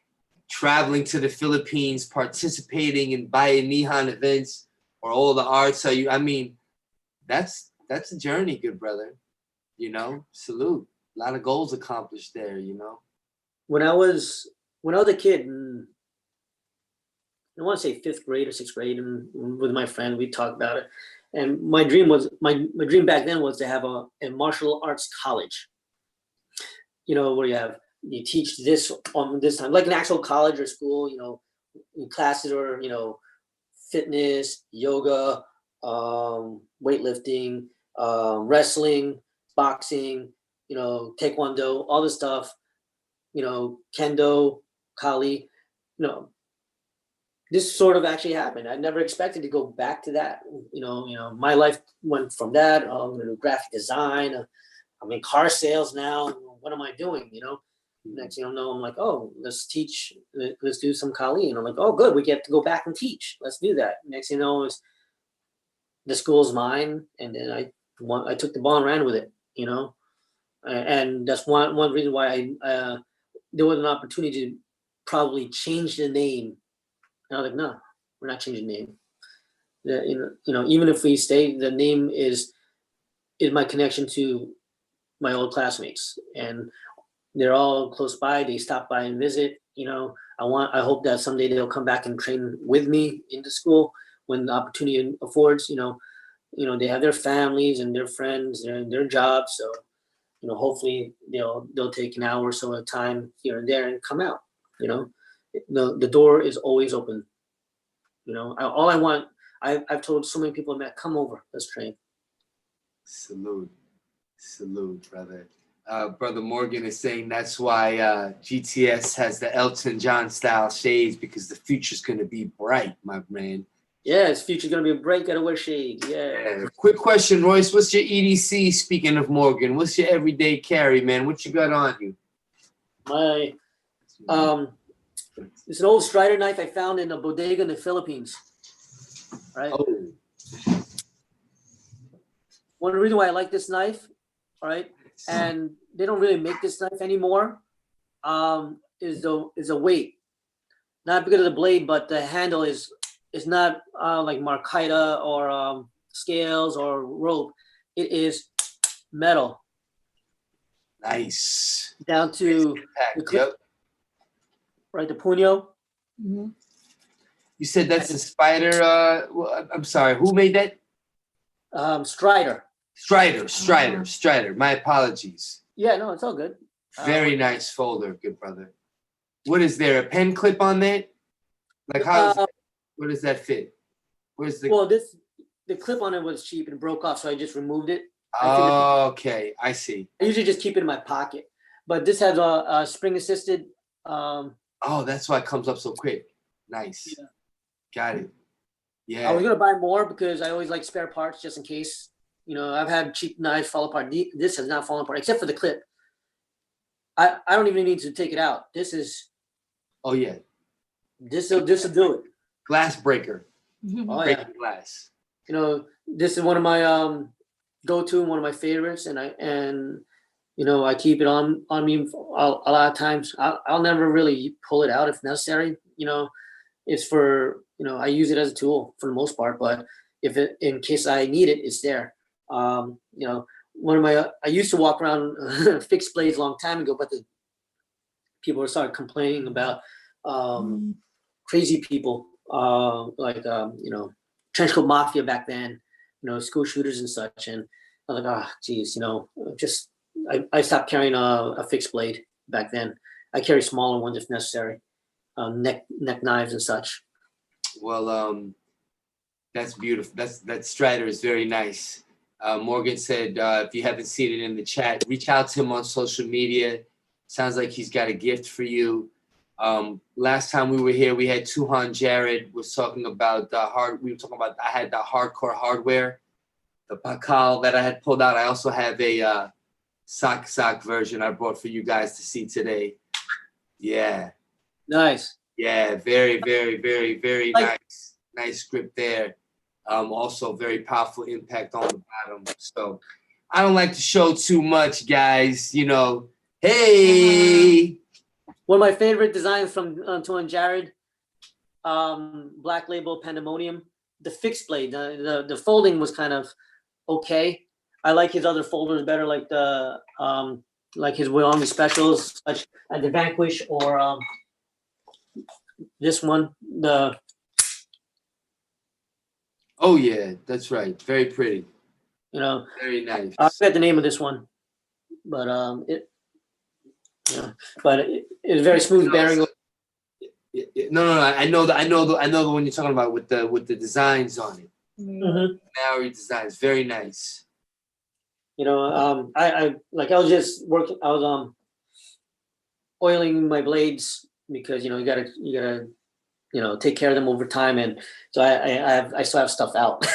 [SPEAKER 1] traveling to the Philippines, participating in Bayanihan events or all the arts. That's a journey, good brother. Salute. A lot of goals accomplished there,
[SPEAKER 3] When I was a kid, I want to say 5th grade or 6th grade, and with my friend, we talked about it. And my dream back then was to have a martial arts college. Where you teach this on this time, like an actual college or school, in classes or, fitness, yoga, weightlifting, wrestling, boxing, taekwondo, all this stuff, kendo, kali, this sort of actually happened. I never expected to go back to that. My life went from that to graphic design. I'm in car sales now. What am I doing? Next thing I know, I'm like, oh, let's teach. Let's do some Kali. And I'm like, oh, good. We get to go back and teach. Let's do that. Next thing you know, is the school's mine, and then I took the ball and ran with it. And that's one reason why there was an opportunity to probably change the name. And I was like, no, we're not changing the name. Even if we stay, the name is my connection to my old classmates, and they're all close by. They stop by and visit. I hope that someday they'll come back and train with me in the school when the opportunity affords. They have their families and their friends and their jobs, so hopefully they'll take an hour or so of time here and there and come out. The door is always open. All I want, I've told so many people I met, come over, let's train.
[SPEAKER 1] Salute, brother. Brother Morgan is saying that's why GTS has the Elton John style shades, because the future's going to be bright, my man.
[SPEAKER 3] Yeah, his future's going to be bright, gotta wear shades. Yeah.
[SPEAKER 1] Quick question, Royce. What's your EDC, speaking of Morgan? What's your everyday carry, man? What you got on you?
[SPEAKER 3] My, it's an old Strider knife I found in a bodega in the Philippines. Right.
[SPEAKER 1] Oh.
[SPEAKER 3] One reason why I like this knife, all right, and they don't really make this knife anymore, is the weight. Not because of the blade, but the handle is it's not like marquita or scales or rope. It is metal
[SPEAKER 1] Nice.
[SPEAKER 3] down to the clip,
[SPEAKER 1] Yep.
[SPEAKER 3] right? The puño.
[SPEAKER 2] Mhm.
[SPEAKER 1] You said that's a spider. I'm sorry. Who made that?
[SPEAKER 3] Strider.
[SPEAKER 1] Strider. My apologies.
[SPEAKER 3] Yeah, no, it's all good.
[SPEAKER 1] Very nice folder, good brother. What is there? A pen clip on that? Like where does that fit? Where's the?
[SPEAKER 3] Well, the clip on it was cheap and broke off, so I just removed it.
[SPEAKER 1] Okay, I see.
[SPEAKER 3] I usually just keep it in my pocket, but this has a spring assisted.
[SPEAKER 1] Oh, that's why it comes up so quick. Nice.
[SPEAKER 3] Yeah.
[SPEAKER 1] Got it. Yeah.
[SPEAKER 3] I was gonna buy more because I always like spare parts just in case. You know, I've had cheap knives fall apart. This has not fallen apart except for the clip. I don't even need to take it out. This
[SPEAKER 1] Oh yeah.
[SPEAKER 3] will do it.
[SPEAKER 1] Glass breaker.
[SPEAKER 3] Oh yeah.
[SPEAKER 1] Breaking glass.
[SPEAKER 3] You know, this is one of my go-to, one of my favorites, and you know, I keep it on me a lot of times. I'll never really pull it out if necessary. You know, it's for, you know, I use it as a tool for the most part, but if it, in case I need it, it's there. You know, I used to walk around fixed blades a long time ago, but the people started complaining about crazy people, you know, trench coat mafia back then, you know, school shooters and such. And I was like, oh, geez, you know, just I stopped carrying a fixed blade back then. I carry smaller ones if necessary, neck knives and such.
[SPEAKER 1] Well, that's beautiful. That Strider is very nice. Morgan said, if you haven't seen it in the chat, reach out to him on social media. Sounds like he's got a gift for you. Last time we were here, we had Tuhan Jared was talking about we were talking about, I had the hardcore hardware, the Pakal that I had pulled out. I also have a sock version I brought for you guys to see today. Yeah.
[SPEAKER 3] Nice.
[SPEAKER 1] Yeah, very, very, very, very nice. Nice script there. Also very powerful impact on the bottom. So I don't like to show too much, guys. You know, hey.
[SPEAKER 3] One of my favorite designs from Tuhan Jared, Black Label Pandemonium, the fixed blade. The folding was kind of okay. I like his other folders better, like the like his Wyoming specials, such as the Vanquish or this one.
[SPEAKER 1] Oh yeah, that's right. Very pretty.
[SPEAKER 3] You know,
[SPEAKER 1] Very nice.
[SPEAKER 3] I forget the name of this one, but it's very smooth bearing.
[SPEAKER 1] No. I know the one you're talking about with the designs on it.
[SPEAKER 3] Mm-hmm.
[SPEAKER 1] Maori designs, very nice.
[SPEAKER 3] You know, I was just working. I was oiling my blades because you gotta take care of them over time, and so I still have stuff out.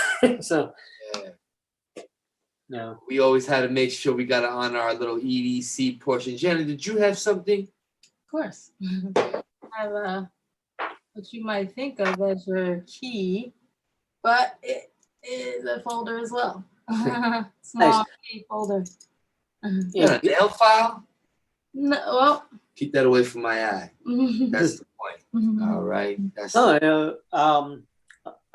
[SPEAKER 3] So yeah,
[SPEAKER 1] we always had to make sure we got to honor our little EDC portion. Jenna, did you have something?
[SPEAKER 2] Of course. I have what you might think of as your key, but it is a folder as well. Small key folder.
[SPEAKER 1] Yeah, a nail file?
[SPEAKER 2] No, well.
[SPEAKER 1] Keep that away from my eye. That's the point. All right.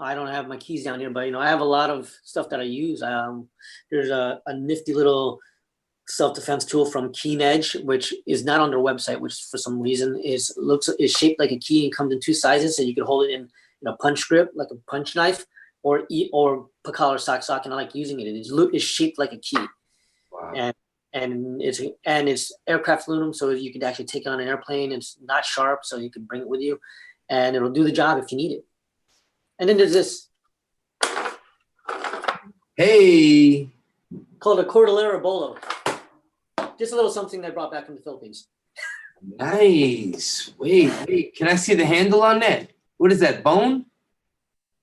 [SPEAKER 3] I don't have my keys down here, but I have a lot of stuff that I use. There's a nifty little self-defense tool from Keen Edge, which is not on their website, which for some reason is shaped like a key and comes in two sizes, so you can hold it in a punch grip, like a punch knife, or pakal or sock, and I like using it. It's shaped like a key.
[SPEAKER 1] Wow.
[SPEAKER 3] And it's aircraft aluminum, so you can actually take it on an airplane. It's not sharp, so you can bring it with you, and it'll do the job if you need it. And then there's this.
[SPEAKER 1] Hey.
[SPEAKER 3] Called a Cordillera Bolo. Just a little something I brought back from the Philippines.
[SPEAKER 1] Nice. Wait. Can I see the handle on that? What is that, bone?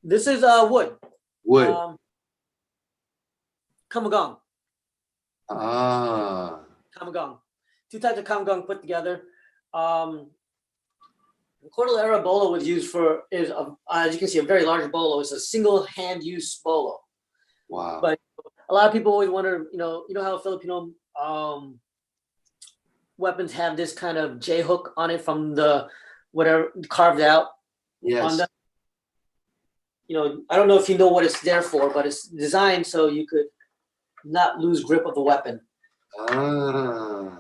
[SPEAKER 3] This is wood.
[SPEAKER 1] Wood.
[SPEAKER 3] Kamagong.
[SPEAKER 1] Kamagong.
[SPEAKER 3] Two types of kamagong put together. Cordillera Bolo was used as you can see, a very large bolo. It's a single hand use bolo.
[SPEAKER 1] Wow.
[SPEAKER 3] But a lot of people always wonder, how Filipino weapons have this kind of J hook on it from the whatever carved out.
[SPEAKER 1] Yes.
[SPEAKER 3] I don't know if you know what it's there for, but it's designed so you could not lose grip of the weapon.
[SPEAKER 1] Ah.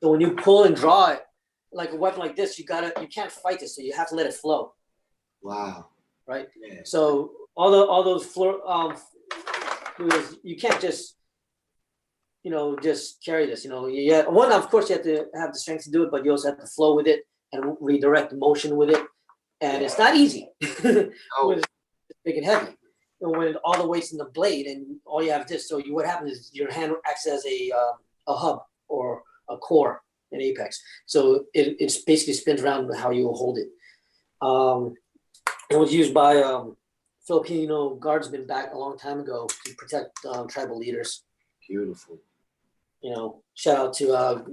[SPEAKER 3] So when you pull and draw it, like a weapon like this, you can't fight it, so you have to let it flow.
[SPEAKER 1] Wow.
[SPEAKER 3] Right.
[SPEAKER 1] Yeah.
[SPEAKER 3] So all those you can't just just carry this. One, of course, you have to have the strength to do it, but you also have to flow with it and redirect the motion with it, and it's not easy.
[SPEAKER 1] Oh.
[SPEAKER 3] When it's big and heavy, and when all the weight's in the blade, and all you have this. So what happens is your hand acts as a hub or a core, an apex. So it basically spins around how you hold it. It was used by Filipino guardsmen back a long time ago to protect tribal leaders.
[SPEAKER 1] Beautiful.
[SPEAKER 3] Shout out to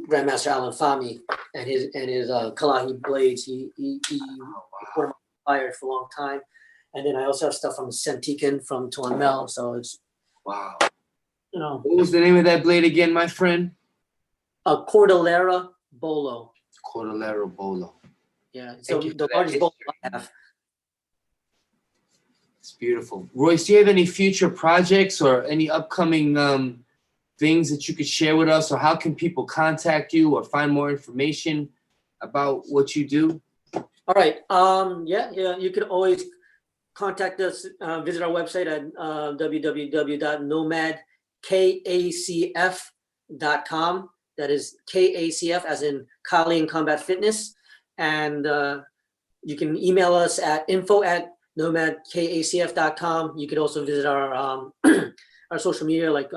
[SPEAKER 3] Grandmaster Alan Fami and his Kalahi blades. He put them on fire for a long time. And then I also have stuff from Sentiken from Tuan Mel. So it's
[SPEAKER 1] wow.
[SPEAKER 3] What
[SPEAKER 1] was the name of that blade again, my friend?
[SPEAKER 3] A Cordillera Bolo.
[SPEAKER 1] Cordillera Bolo.
[SPEAKER 3] Yeah. So the largest bolo I have.
[SPEAKER 1] It's beautiful. Royce, do you have any future projects or any upcoming things that you could share with us, or how can people contact you or find more information about what you do?
[SPEAKER 3] All right. Yeah. You can always contact us. Visit our website at www.nomadkacf.com. That is KACF as in Kali and Combat Fitness. And you can email us at info@nomadkacf.com. You could also visit our our social media like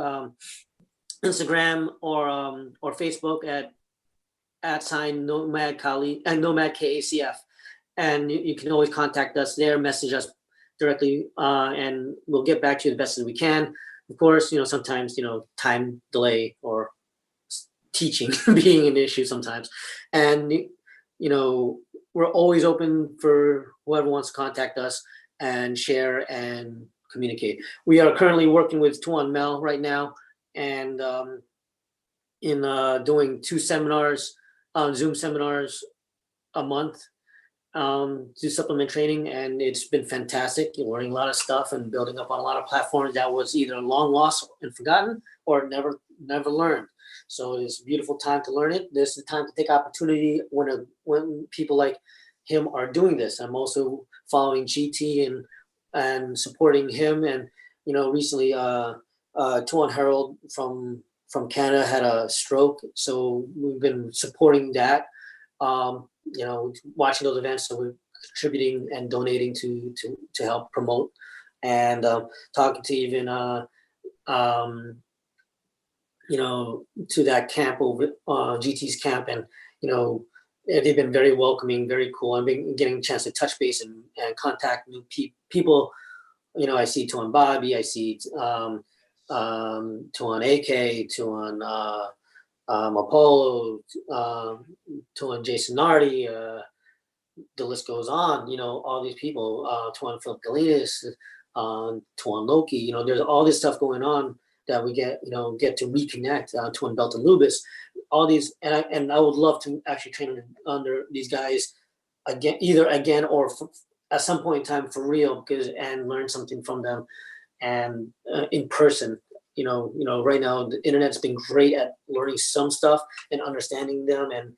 [SPEAKER 3] Instagram or Facebook at Nomad Kali and Nomad KACF. And you can always contact us there, message us directly, and we'll get back to you the best as we can. Of course, sometimes, time delay or teaching being an issue sometimes. And, we're always open for whoever wants to contact us and share and communicate. We are currently working with Tuan Mel right now and in doing 2 seminars, Zoom seminars a month. Do supplement training, and it's been fantastic. You're learning a lot of stuff and building up on a lot of platforms that was either long lost and forgotten or never learned. So it's a beautiful time to learn it. This is the time to take opportunity when people like him are doing this. I'm also following GT and supporting him. And recently, Tuan Harold from Canada had a stroke, so we've been supporting that. Watching those events, so we're contributing and donating to help promote, and talking to even to that camp over GT's camp, and they've been very welcoming, very cool. I've been getting a chance to touch base and contact new people. I see Tuan Bobby, I see Tuan AK, Tuan Apollo, Tuan Jason Nardi, the list goes on. All these people, Tuan Philip Galinas, Tuan Loki. There's all this stuff going on that we get to reconnect. Tuan Belton Lubis, all these, and I would love to actually train under these guys again, or at some point in time for real, and learn something from them, and in person. Right now the internet's been great at learning some stuff and understanding them and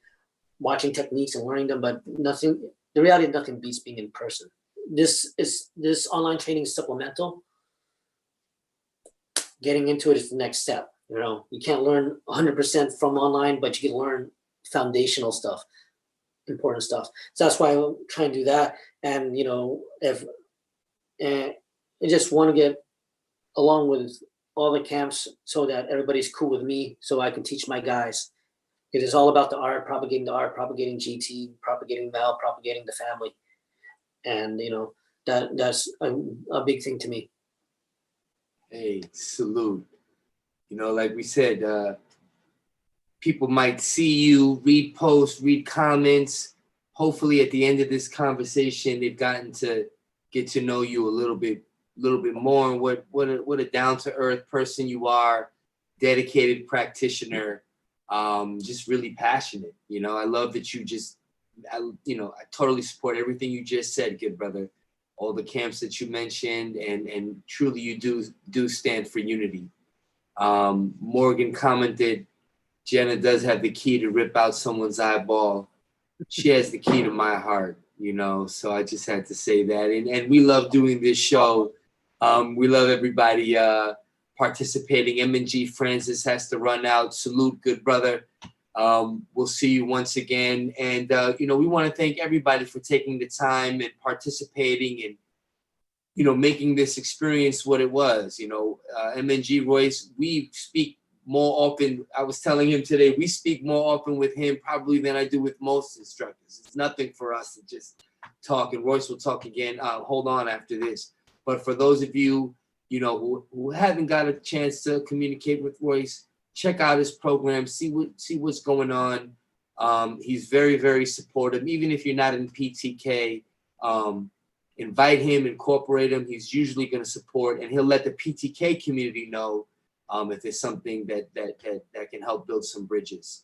[SPEAKER 3] watching techniques and learning them, but the reality, nothing beats being in person. This online training is supplemental. Getting into it is the next step. You can't learn 100% from online, but you can learn foundational stuff, important stuff. So that's why I'm trying to do that. And I just want to get along with all the camps so that everybody's cool with me, so I can teach my guys. It is all about the art, propagating GT, propagating Mel, propagating the family. And, that's a big thing to me.
[SPEAKER 1] Hey, salute. Like we said, people might see you, read posts, read comments. Hopefully at the end of this conversation, they've gotten to get to know you a little bit more, and what a down-to-earth person you are, dedicated practitioner, just really passionate. I love that you I totally support everything you just said, good brother. all the camps that you mentioned, and truly you do stand for unity. Morgan commented, Jenna does have the key to rip out someone's eyeball. She has the key to my heart, you know, so I just had to say that. And we love doing this show. We love everybody participating. MNG Francis has to run out. Salute, good brother. We'll see you once again. And, you know, we want to thank everybody for taking the time and participating and, you know, making this experience what it was. You know, MNG Royce, we speak more often. I was telling him today, we speak more often with him probably than I do with most instructors. It's nothing for us to just talk, and Royce will talk again. Hold on after this. But for those of you, you know, who haven't got a chance to communicate with Royce, check out his program, see what's going on. He's very, very supportive. Even if you're not in PTK, invite him, incorporate him. He's usually going to support, and he'll let the PTK community know if there's something that can help build some bridges.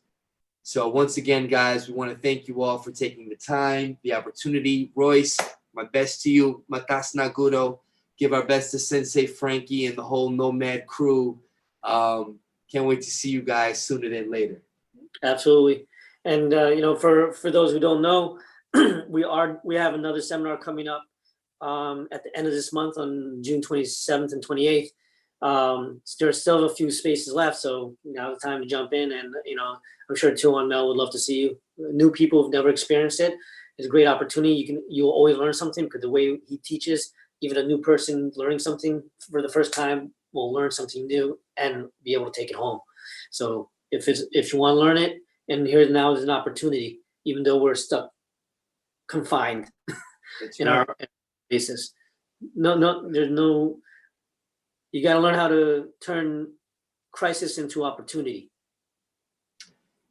[SPEAKER 1] So once again, guys, we want to thank you all for taking the time, the opportunity. Royce, my best to you. Matas na guro. Give our best to Sensei Frankie and the whole Nomad crew. Can't wait to see you guys sooner than later.
[SPEAKER 3] Absolutely. And you know, for those who don't know, we have another seminar coming up at the end of this month on June 27th and 28th. There's still a few spaces left, so now's the time to jump in. And you know, I'm sure Tuan Mel would love to see you. New people who've never experienced it, it's a great opportunity. You'll always learn something, because the way he teaches, even a new person learning something for the first time will learn something new and be able to take it home. So if you want to learn it, and here now is an opportunity, even though we're stuck, confined in our basis. There's no. You got to learn how to turn crisis into opportunity.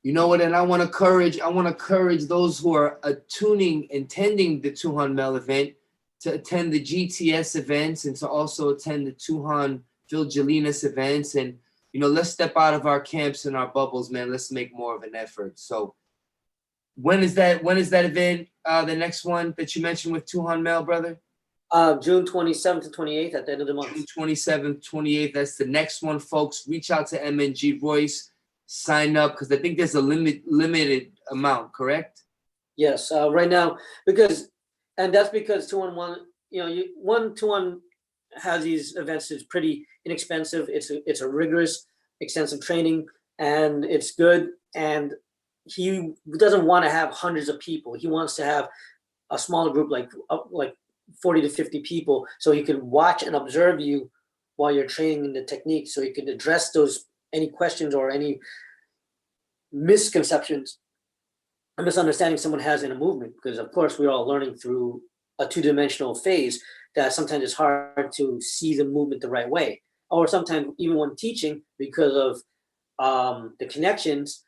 [SPEAKER 1] You know what? And I want to encourage those who are attending the Tuhan Mel event to attend the GTS events and to also attend the Tuhan Phil Jelinas events. And, you know, let's step out of our camps and our bubbles, man. Let's make more of an effort. So when is that event? The next one that you mentioned with Tuhan Mel, brother?
[SPEAKER 3] June 27th to 28th at the end of the month.
[SPEAKER 1] June 27th, 28th. That's the next one, folks. Reach out to MNG Royce. Sign up, because I think there's a limited amount, correct?
[SPEAKER 3] Yes, right now, because 2-on-1, you know, 1-to-1 has these events. It's pretty inexpensive. It's a rigorous, extensive training, and it's good. And he doesn't want to have hundreds of people. He wants to have a smaller group, like 40 to 50 people, so he can watch and observe you while you're training in the technique, so he can address any questions or any misconceptions or misunderstanding someone has in a movement. Because of course we're all learning through a two-dimensional phase that sometimes it's hard to see the movement the right way, or sometimes even when teaching, because of the connections,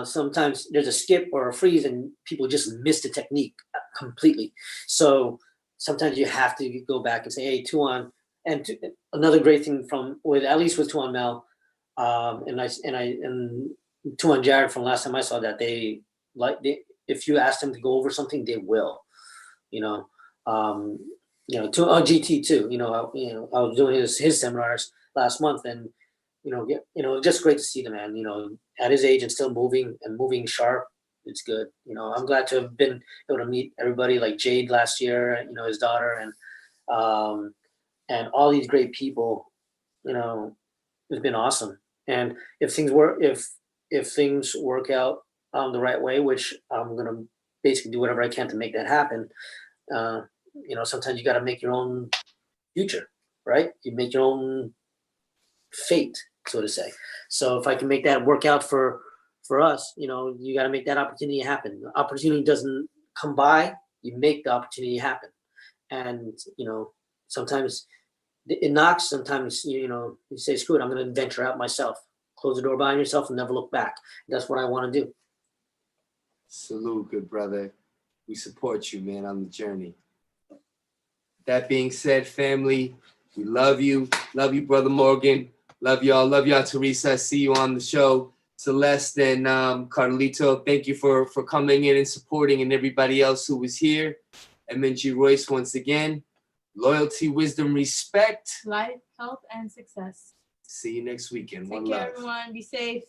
[SPEAKER 3] sometimes there's a skip or a freeze and people just miss the technique completely. So sometimes you have to go back and say, hey, Tuan. And another great thing at least with Tuan Mel, and Tuan Jared, from last time I saw that, if you ask them to go over something, they will. You know, GT too. You know, I was doing his seminars last month, and just great to see the man. You know, at his age and still moving sharp. It's good. You know, I'm glad to have been able to meet everybody, like Jade last year, you know, his daughter, and all these great people. You know, it's been awesome. And if things work out the right way, which I'm gonna basically do whatever I can to make that happen. You know, sometimes you got to make your own future, right? You make your own fate, so to say. So if I can make that work out for us, you know, you got to make that opportunity happen. The opportunity doesn't come by, you make the opportunity happen. And, you know, sometimes it knocks, sometimes, you know, you say, screw it, I'm going to venture out myself. Close the door behind yourself and never look back. That's what I want to do.
[SPEAKER 1] Salute, good brother. We support you, man, on the journey. That being said, family, we love you. Love you, Brother Morgan. Love y'all. Love y'all, Teresa. I see you on the show. Celeste and Carlito, thank you for coming in and supporting, and everybody else who was here. MNG Royce once again. Loyalty, wisdom, respect.
[SPEAKER 2] Life, health, and success.
[SPEAKER 1] See you next weekend.
[SPEAKER 2] Take
[SPEAKER 1] One
[SPEAKER 2] care,
[SPEAKER 1] love.
[SPEAKER 2] everyone. Be safe.